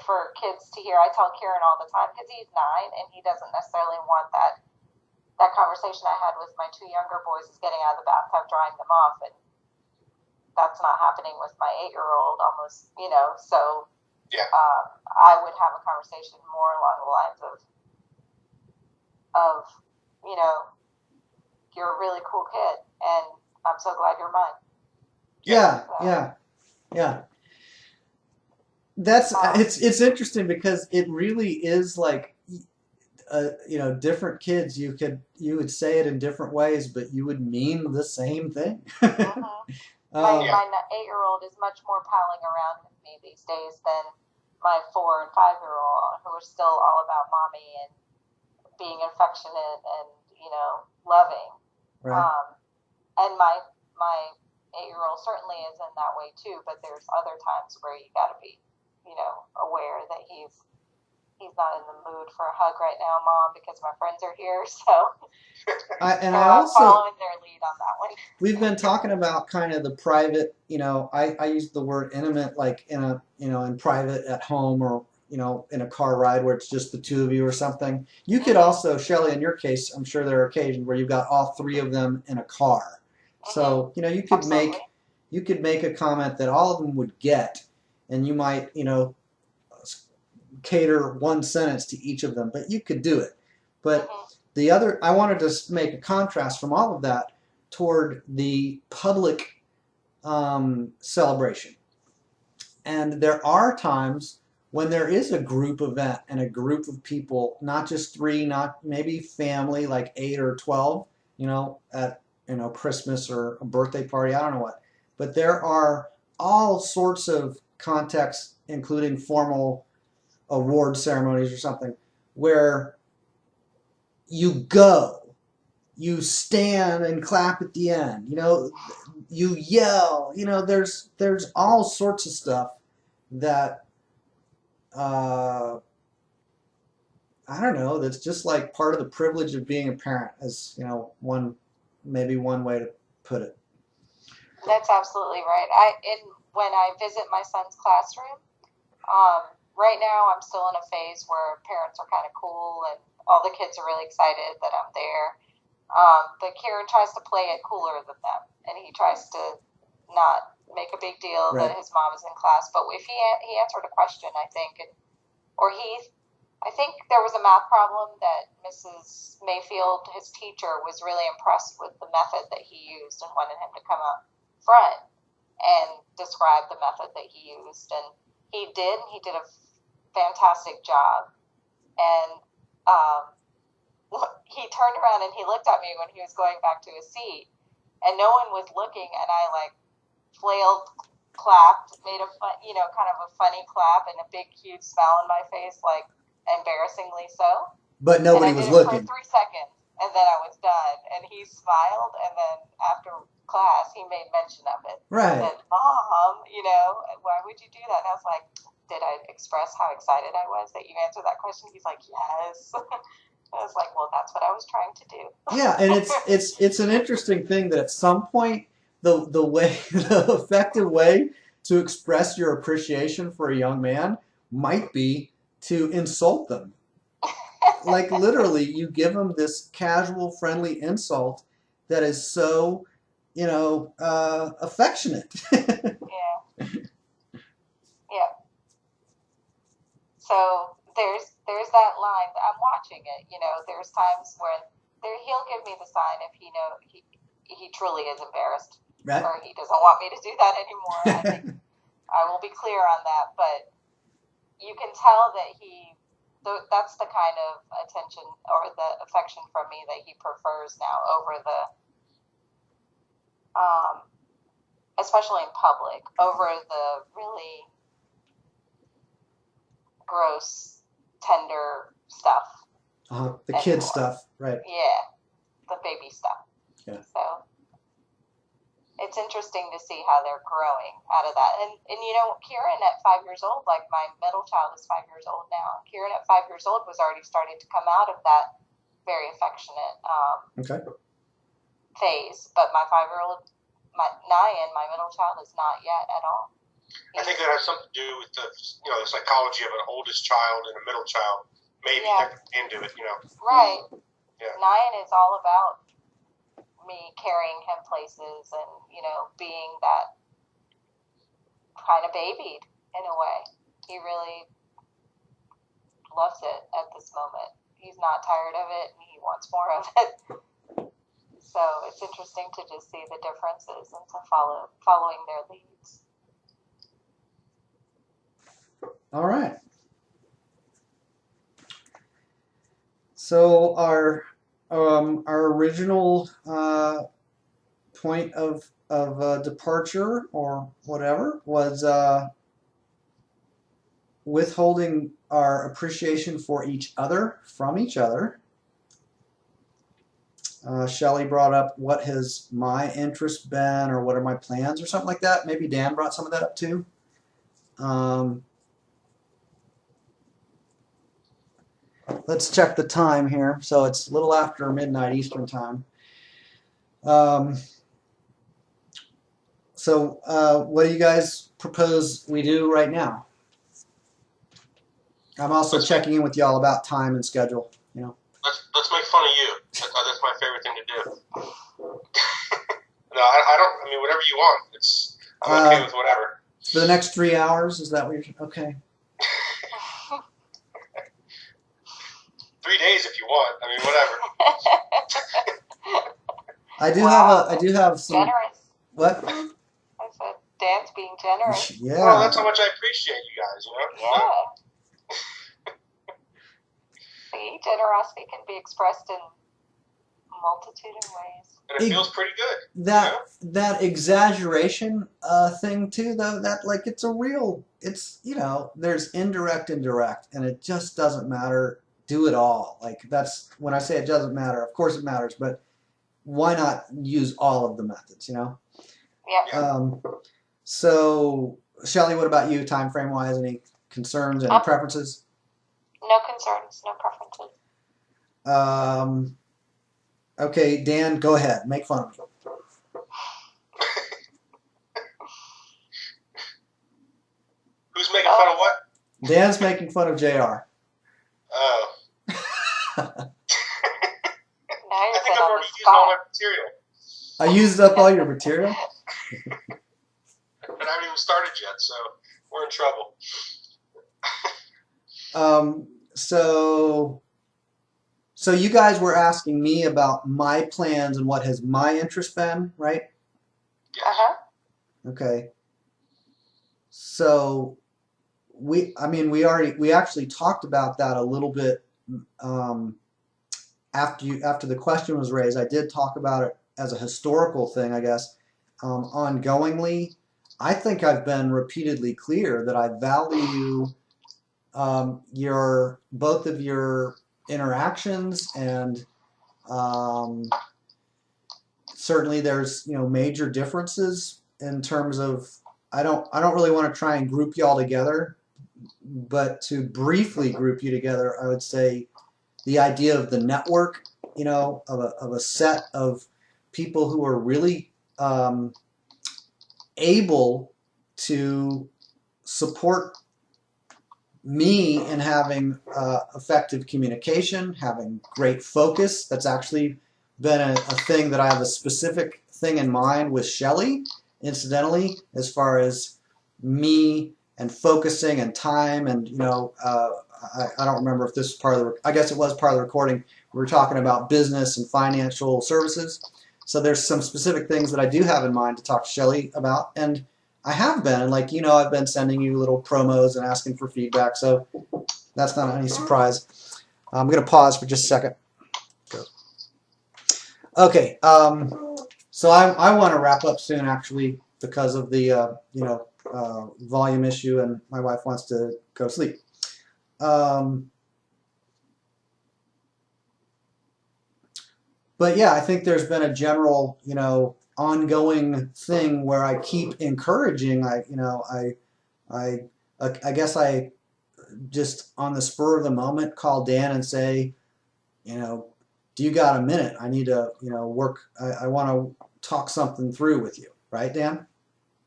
for kids to hear. I tell Kieran all the time because he's 9 and he doesn't necessarily want that conversation I had with my 2 younger boys is getting out of the bathtub, drying them off, and that's not happening with my 8-year-old almost, so yeah. I would have a conversation more along the lines of you're a really cool kid and I'm so glad you're mine. Yeah. That's it's interesting because it really is like different kids you would say it in different ways, but you would mean the same thing. My 8-year-old is much more palling around with me these days than my 4 and 5-year-old who are still all about mommy and being affectionate and loving. Right. And my 8-year-old certainly is in that way too, but there's other times where you got to be aware that he's not in the mood for a hug right now, Mom, because my friends are here. So I also following their lead on that one. We've been talking about kind of the private, I use the word intimate, like in a, in private at home, or, in a car ride where it's just the two of you or something. You could also, Shelly, in your case, I'm sure there are occasions where you've got all three of them in a car. So, you could make a comment that all of them would get, and you might, cater one sentence to each of them, but you could do it. But the other, I wanted to make a contrast from all of that toward the public celebration. And there are times when there is a group event and a group of people, not just three, not maybe family like 8 or 12, at Christmas or a birthday party, I don't know what. But there are all sorts of contexts, including formal award ceremonies or something, where you stand and clap at the end, you yell, there's all sorts of stuff that I don't know, that's just like part of the privilege of being a parent, as maybe one way to put it. That's absolutely right. When I visit my son's classroom, right now I'm still in a phase where parents are kind of cool and all the kids are really excited that I'm there. But Kieran tries to play it cooler than them, and he tries to not make a big deal that his mom is in class. But if he answered a question, I think there was a math problem that Mrs. Mayfield, his teacher, was really impressed with the method that he used and wanted him to come up front and describe the method that he used. And he did. He did a fantastic job. And he turned around and he looked at me when he was going back to his seat, and no one was looking. And I flailed, clapped, made a kind of a funny clap, and a big, huge smile on my face, embarrassingly so. But nobody was looking. For 3 seconds, and then I was done. And he smiled, and then after class, he made mention of it. Right. And Mom, why would you do that? And I was like, did I express how excited I was that you answered that question? He's like, yes. I was like, well, that's what I was trying to do. Yeah, and it's an interesting thing that at some point the effective way to express your appreciation for a young man might be to insult them. Like literally, you give them this casual, friendly insult that is so, affectionate. Yeah. Yeah. So there's that line. I'm watching it. There's times when he'll give me the sign if he truly is embarrassed, right, or he doesn't want me to do that anymore. I think I will be clear on that. But you can tell that that's the kind of attention or the affection from me that he prefers now over the, especially in public, over the really gross, tender stuff. The kid stuff, right? Yeah, the baby stuff. Yeah. So it's interesting to see how they're growing out of that. And Kieran at 5 years old, like my middle child is 5 years old now. Kieran at 5 years old was already starting to come out of that very affectionate phase. But my 5-year-old, Nyan, my middle child, is not yet at all. I think that has something to do with the psychology of an oldest child and a middle child. Maybe into it, Right. Yeah. Nyan is all about me carrying him places and, being that kind of babied in a way. He really loves it at this moment. He's not tired of it and he wants more of it. So it's interesting to just see the differences and to following their leads. All right. So our original point of departure or whatever was withholding our appreciation for each other from each other. Shelly brought up what has my interest been, or what are my plans, or something like that. Maybe Dan brought some of that up too. let's check the time here. So it's a little after midnight Eastern time. Um, what do you guys propose we do right now? I'm also checking in with y'all about time and schedule. You know. Let's make fun of you. That's my favorite thing to do. No, I don't. I mean, whatever you want. I'm okay with whatever. For the next 3 hours, is that what you're okay? 3 days if you want. I mean, whatever. I do have some. Generous. What? I said Dan's being generous. Yeah. Well, that's how much I appreciate you guys. You know. Yeah. See, generosity can be expressed in a multitude of ways. And it feels pretty good. That exaggeration thing too, though, that like it's there's indirect and direct, and it just doesn't matter. Do it all. Like that's when I say it doesn't matter. Of course it matters, but why not use all of the methods? You know. Yeah. So Shelly, what about you? Time frame wise, any concerns and preferences? No concerns, no preferences. Okay, Dan, go ahead. Make fun of me. Who's making fun of what? Dan's making fun of JR. Oh. Now I think I've already used all my material. I used up all your material? But I haven't even started yet, so we're in trouble. So you guys were asking me about my plans and what has my interest been, right? Uh-huh. Okay. So we actually talked about that a little bit after the question was raised. I did talk about it as a historical thing, I guess. Ongoingly, I think I've been repeatedly clear that I value both of your interactions, and certainly there's major differences in terms of I don't really want to try and group you all together, but to briefly group you together, I would say the idea of the network, of a set of people who are really able to support me in having effective communication, having great focus. That's actually been a thing that I have a specific thing in mind with Shelly, incidentally, as far as me and focusing and time. And I don't remember if this was part of the, I guess it was part of the recording. We were talking about business and financial services. So there's some specific things that I do have in mind to talk to Shelly about, and I have been, and I've been sending you little promos and asking for feedback, so that's not any surprise. I'm going to pause for just a second. Okay, so I want to wrap up soon, actually, because of the volume issue, and my wife wants to go to sleep. But yeah, I think there's been a general, ongoing thing where I keep encouraging. I guess I just on the spur of the moment call Dan and say, do you got a minute? I need to, work. I want to talk something through with you, right, Dan?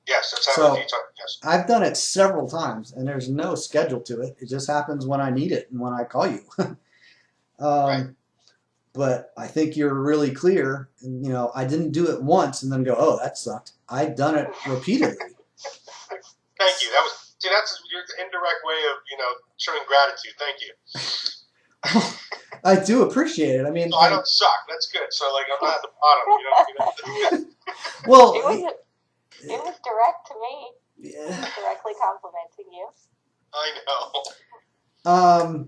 Yes, that's how yes. I've done it several times, and there's no schedule to it. It just happens when I need it and when I call you. Right. But I think you're really clear. And, I didn't do it once and then go, oh, that sucked. I've done it repeatedly. Thank you. That's your indirect way of, showing gratitude. Thank you. I do appreciate it. I mean, I don't suck. That's good. So, I'm not at the bottom. Well, it was direct to me. Yeah. Directly complimenting you. I know.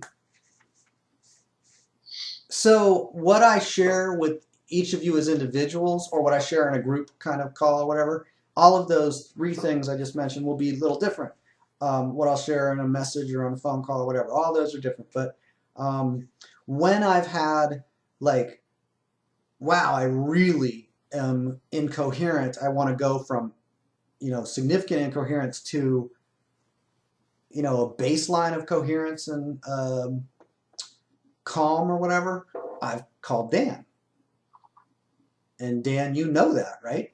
So what I share with each of you as individuals, or what I share in a group kind of call or whatever, all of those three things I just mentioned will be a little different. What I'll share in a message or on a phone call or whatever, all those are different. But when I've had wow, I really am incoherent, I want to go from, significant incoherence to, a baseline of coherence and calm or whatever, I've called Dan. And Dan, you know that, right?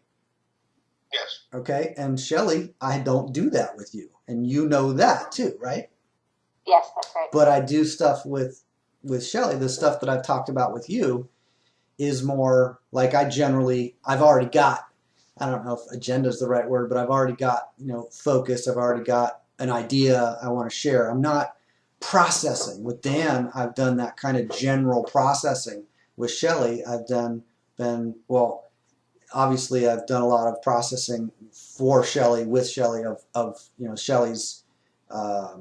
Yes. Okay. And Shelly, I don't do that with you. And you know that too, right? Yes, that's right. But I do stuff with Shelly. The stuff that I've talked about with you is more like I've already got, I don't know if agenda is the right word, but I've already got, focus. I've already got an idea I want to share. I'm not processing. With Dan, I've done that kind of general processing. With Shelly, obviously I've done a lot of processing for Shelly, with Shelly of Shelly's uh,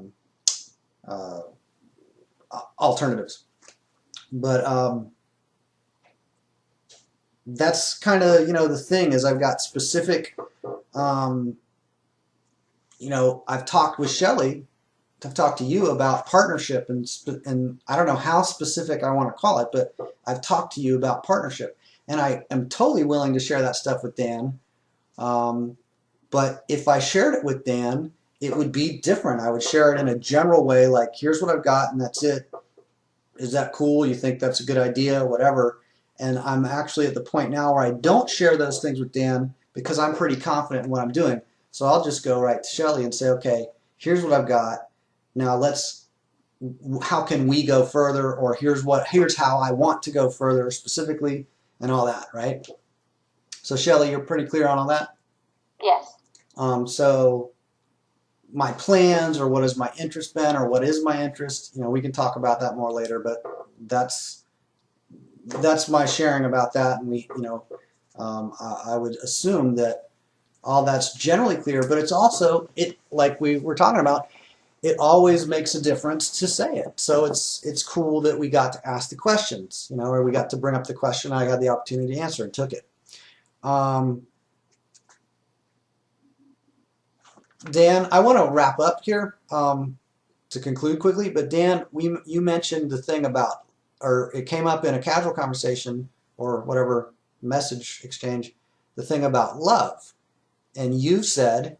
alternatives. But that's kind of the thing is I've got specific. I've talked with Shelly. I've talked to you about partnership and I don't know how specific I want to call it, but I've talked to you about partnership, and I am totally willing to share that stuff with Dan. But if I shared it with Dan, it would be different. I would share it in a general way, like, here's what I've got, and that's it. Is that cool? You think that's a good idea? Whatever. And I'm actually at the point now where I don't share those things with Dan because I'm pretty confident in what I'm doing. So I'll just go right to Shelly and say, okay, here's what I've got. Now how can we go further? Or here's how I want to go further specifically, and all that, right? So Shelly, you're pretty clear on all that? Yes. So my plans, or what has my interest been, or what is my interest, we can talk about that more later, but that's my sharing about that. And I would assume that all that's generally clear, but it's also, like we were talking about, it always makes a difference to say it. So it's cool that we got to ask the questions, or we got to bring up the question. I had the opportunity to answer and took it. Dan, I want to wrap up here to conclude quickly, but Dan, you mentioned the thing about, or it came up in a casual conversation or whatever message exchange, the thing about love. And you said,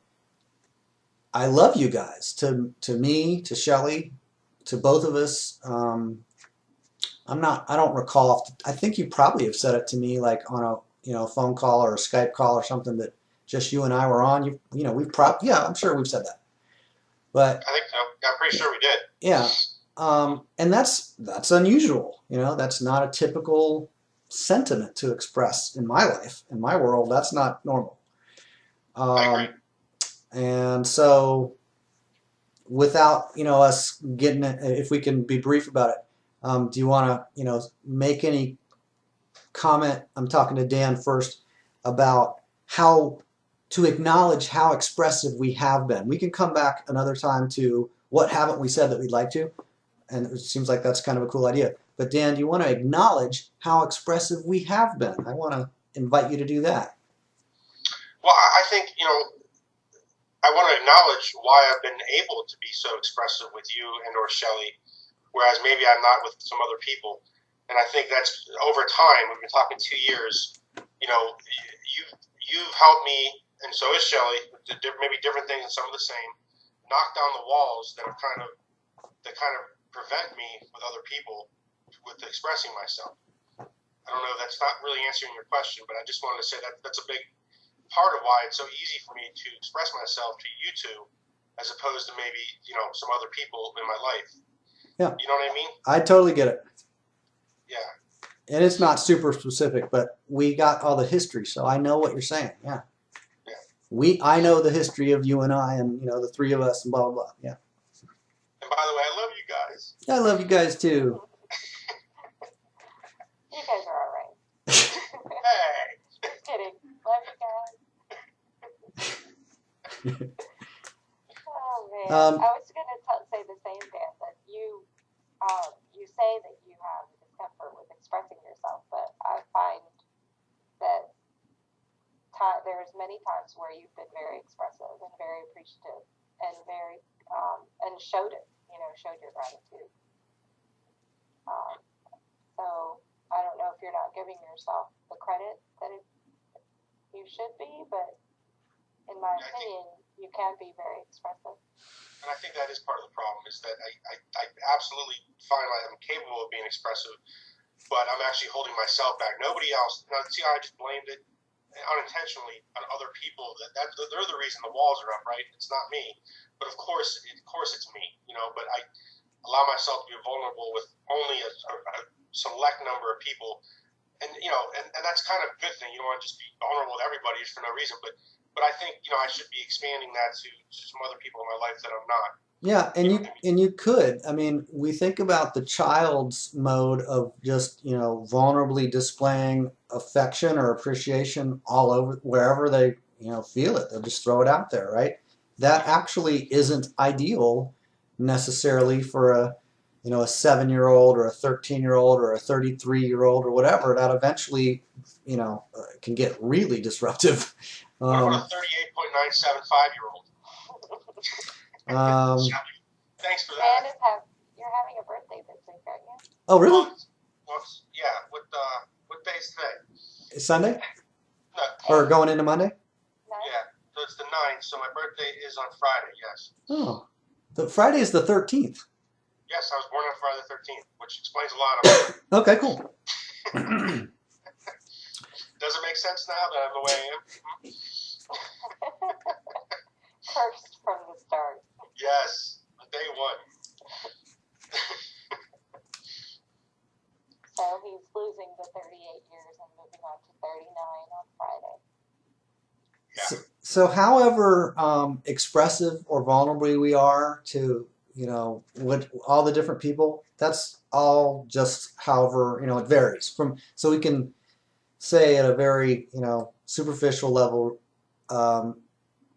I love you guys, to me, to Shelly, to both of us. I don't recall. I think you probably have said it to me like on a phone call or a Skype call or something that just you and I were on. I'm sure we've said that. But I think so. I'm pretty sure we did. Yeah. And that's unusual. That's not a typical sentiment to express in my life, in my world. That's not normal. I agree. And so, without us getting it, if we can be brief about it, do you want to make any comment? I'm talking to Dan first about how to acknowledge how expressive we have been. We can come back another time to what haven't we said that we'd like to, and it seems like that's kind of a cool idea. But Dan, do you want to acknowledge how expressive we have been? I want to invite you to do that. Well, I think, I want to acknowledge why I've been able to be so expressive with you and or Shelly, whereas maybe I'm not with some other people. And I think that's over time. We've been talking 2 years. You've helped me, and so has Shelly, maybe different things and some of the same, knock down the walls that kind of prevent me with other people with expressing myself. I don't know. That's not really answering your question, but I just wanted to say that's a big part of why it's so easy for me to express myself to you two, as opposed to maybe some other people in my life. Yeah. You know what I mean? I totally get it. Yeah. And it's not super specific, but we got all the history, so I know what you're saying. Yeah. I know the history of you and I, and the three of us, and blah blah blah. Yeah. And by the way, I love you guys. I love you guys too. You guys are all right. Hey. Just kidding. Love you guys. Oh man, I was gonna say the same, Dan. That you say that you have discomfort with expressing yourself, but I find that there's many times where you've been very expressive and very appreciative and very and showed it. Showed your gratitude. So I don't know if you're not giving yourself the credit that you should be, but in my opinion, you you can be very expressive. And I think that is part of the problem, is that I absolutely find I'm capable of being expressive, but I'm actually holding myself back. Nobody else. See how I just blamed it unintentionally on other people. They're the reason the walls are up, right? It's not me. But of course it's me. But I allow myself to be vulnerable with only a select number of people, and and that's kind of a good thing. You don't want to just be vulnerable to everybody just for no reason. But I think I should be expanding that to some other people in my life that I'm not. Yeah, and you could. I mean, we think about the child's mode of just, vulnerably displaying affection or appreciation all over wherever they, feel it. They'll just throw it out there, right? That actually isn't ideal necessarily for a 7-year-old or a 13-year-old or a 33-year-old or whatever. That eventually, can get really disruptive. What about a 38.975-year-old? Thanks for that. And you're having a birthday this week, aren't you? Oh, really? Well, yeah. What day is today? It's Sunday? No. Or going into Monday? No? Yeah. So it's the 9th. So my birthday is on Friday. Yes. Oh, the Friday is the 13th. Yes, I was born on Friday the 13th, which explains a lot of it. Okay, cool. Does it make sense now that I'm the way I am? Cursed from the start. Yes, day one. So he's losing the 38 years and moving on to 39 on Friday. Yeah. So however expressive or vulnerable we are to, with all the different people, that's all just however, it varies from, so we can say at a very, superficial level,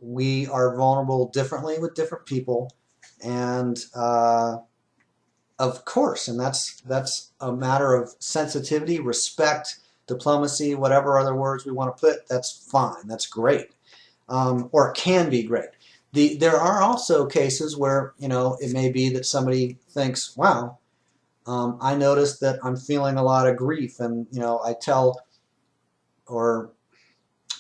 we are vulnerable differently with different people, and of course, and that's a matter of sensitivity, respect, diplomacy, whatever other words we want to put. That's fine. That's great, or it can be great. There are also cases where it may be that somebody thinks, "Wow, I noticed that I'm feeling a lot of grief," and I tell, or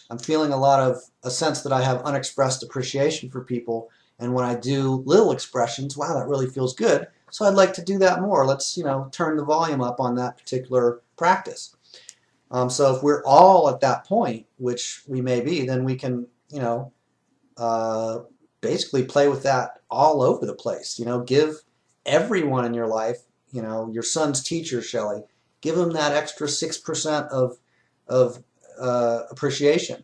I'm feeling a sense that I have unexpressed appreciation for people, and when I do little expressions, wow, that really feels good. So I'd like to do that more. Let's turn the volume up on that particular practice. So if we're all at that point, which we may be, then we can basically play with that all over the place. Give everyone in your life, your son's teacher, Shelly, give them that extra 6% of appreciation,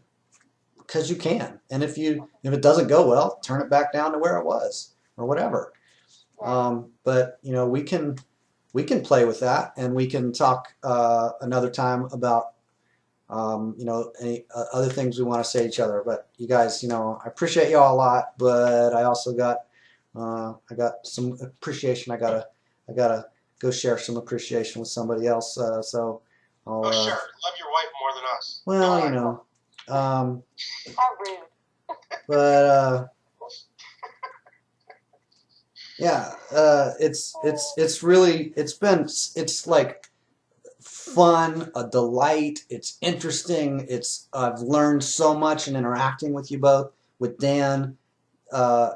because you can. And if it doesn't go well, turn it back down to where it was or whatever. But we can play with that, and we can talk another time about any other things we want to say to each other. But you guys, I appreciate y'all a lot, but I also got I got some appreciation. I gotta go share some appreciation with somebody else. So I'll, sure. Love your wife more than us. Well, How rude. but yeah, it's like fun, a delight. It's interesting. I've learned so much in interacting with you both. With Dan,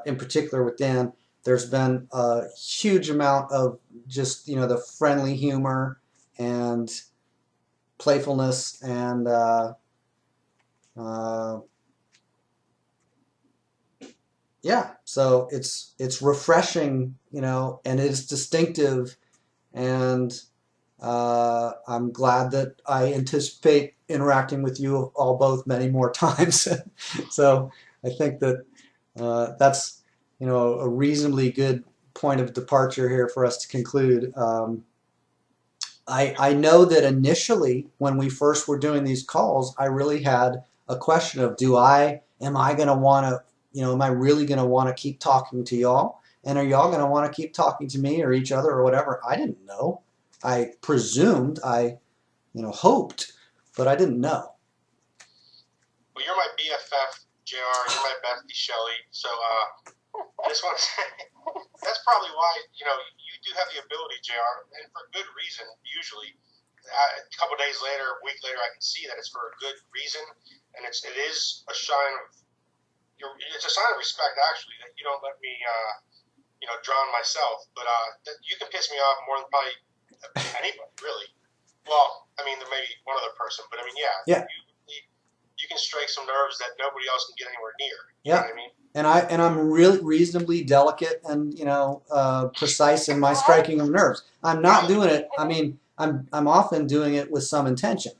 in particular with Dan, there's been a huge amount of just the friendly humor and playfulness, and yeah, so it's refreshing, and it's distinctive, and I'm glad that I anticipate interacting with you all both many more times. So I think that that's a reasonably good point of departure here for us to conclude. I know that initially when we first were doing these calls, I really had a question of am I going to want to, am I really going to want to keep talking to y'all? And are y'all going to want to keep talking to me or each other or whatever? I didn't know. I presumed, I hoped, but I didn't know. Well, you're my BFF, JR. You're my bestie, Shelly. So I just want to say that's probably why you do have the ability, JR, and for good reason. Usually, a couple of days later, a week later, I can see that it's for a good reason, and it is a sign of it's a sign of respect, actually, that you don't let me, drown myself. But you can piss me off more than probably anybody, really. Well, I mean, there may be one other person, but I mean, Yeah. You can strike some nerves that nobody else can get anywhere near. You Yeah. know what I mean? And I'm really reasonably delicate and precise in my striking of nerves. I'm not doing it. I mean, I'm often doing it with some intention.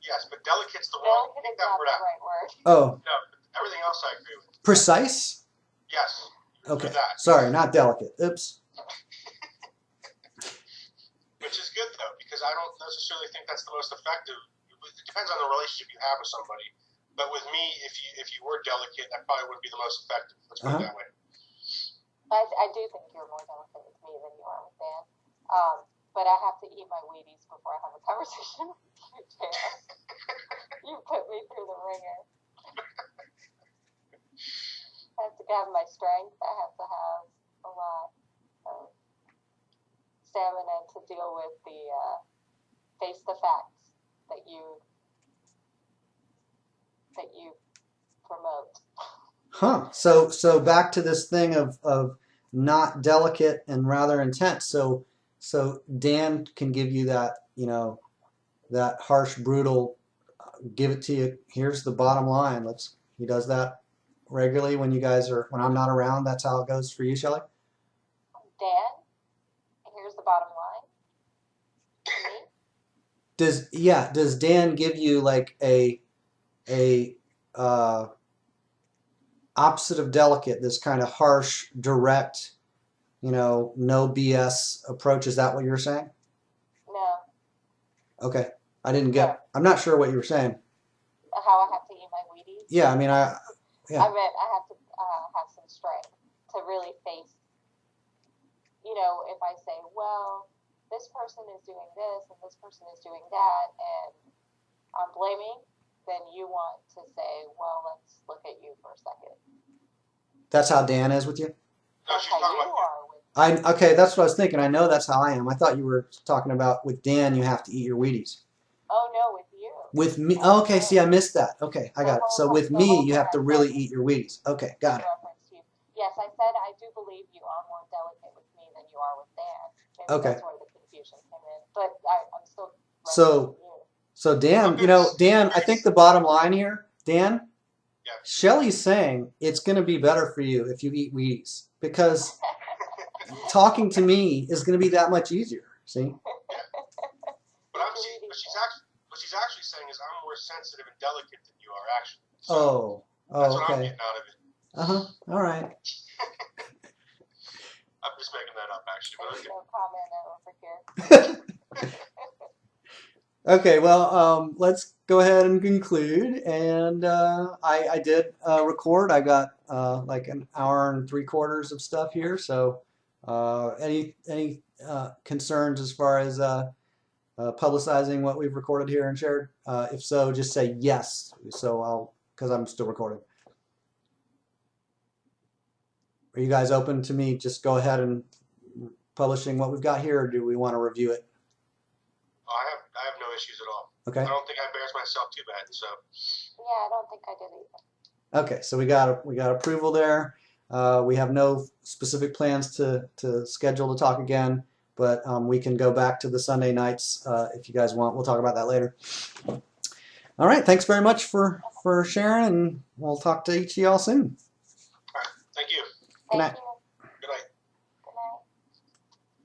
Yes, but delicate's the one. Delicate is not the right word. Oh, No, everything else I agree with. precise? Yes. Okay. That. Sorry, not delicate. Oops. Which is good though, because I don't necessarily think that's the most effective. It depends on the relationship you have with somebody. But with me, if you were delicate, that probably would be the most effective. Let's put it that way. I do think you're more delicate with me than you are with Dan. But I have to eat my Wheaties before I have a conversation with you, Dan. You put me through the ringer. I have to have my strength. I have to have a lot of stamina to deal with the face the facts that you promote. Huh. So back to this thing of not delicate and rather intense. So Dan can give you that, that harsh, brutal, give it to you. Here's the bottom line. He does that regularly when I'm not around. That's how it goes for you, Shelly? Dan, here's the bottom line. Me? Does Dan give you like a opposite of delicate, this kind of harsh, direct, no BS approach? Is that what you're saying? No. Okay. I'm not sure what you were saying. How I have to eat my Wheaties? Yeah, I mean, I meant I have to have some strength to really face, if I say, well, this person is doing this and this person is doing that and I'm blaming, then you want to say, well, let's look at you for a second. That's how Dan is with you? That's how you are with me. Okay, that's what I was thinking. I know that's how I am. I thought you were talking about with Dan, you have to eat your Wheaties. Oh, no, with you. With me? Oh, okay, see, I missed that. Okay, I got it. So with me, you have to really eat your Wheaties. Okay, got it. Yes, I said I do believe you are more delicate with me than you are with Dan. Maybe okay. That's where the confusion came in. But I'm still So Dan, Dan, I think the bottom line here, Dan, Shelly's saying it's going to be better for you if you eat Wheaties because talking to me is going to be that much easier. See? What she's actually saying is I'm more sensitive and delicate than you are actually. So that's what okay. I'm getting out of it. All right. I'm just making that up actually. There's no comment over here. Okay, well, let's go ahead and conclude. And I did record. I got like an hour and 3/4 of stuff here. So any concerns as far as publicizing what we've recorded here and shared? If so, just say yes. So because I'm still recording. Are you guys open to me just go ahead and publishing what we've got here, or do we want to review it? I have no issues at all. Okay. I don't think I embarrassed myself too bad. So. Yeah, I don't think I did either. Okay, so we got approval there. We have no specific plans to schedule to talk again, but we can go back to the Sunday nights if you guys want. We'll talk about that later. All right, thanks very much for sharing, and we'll talk to each of y'all soon. All right, thank you. Good night.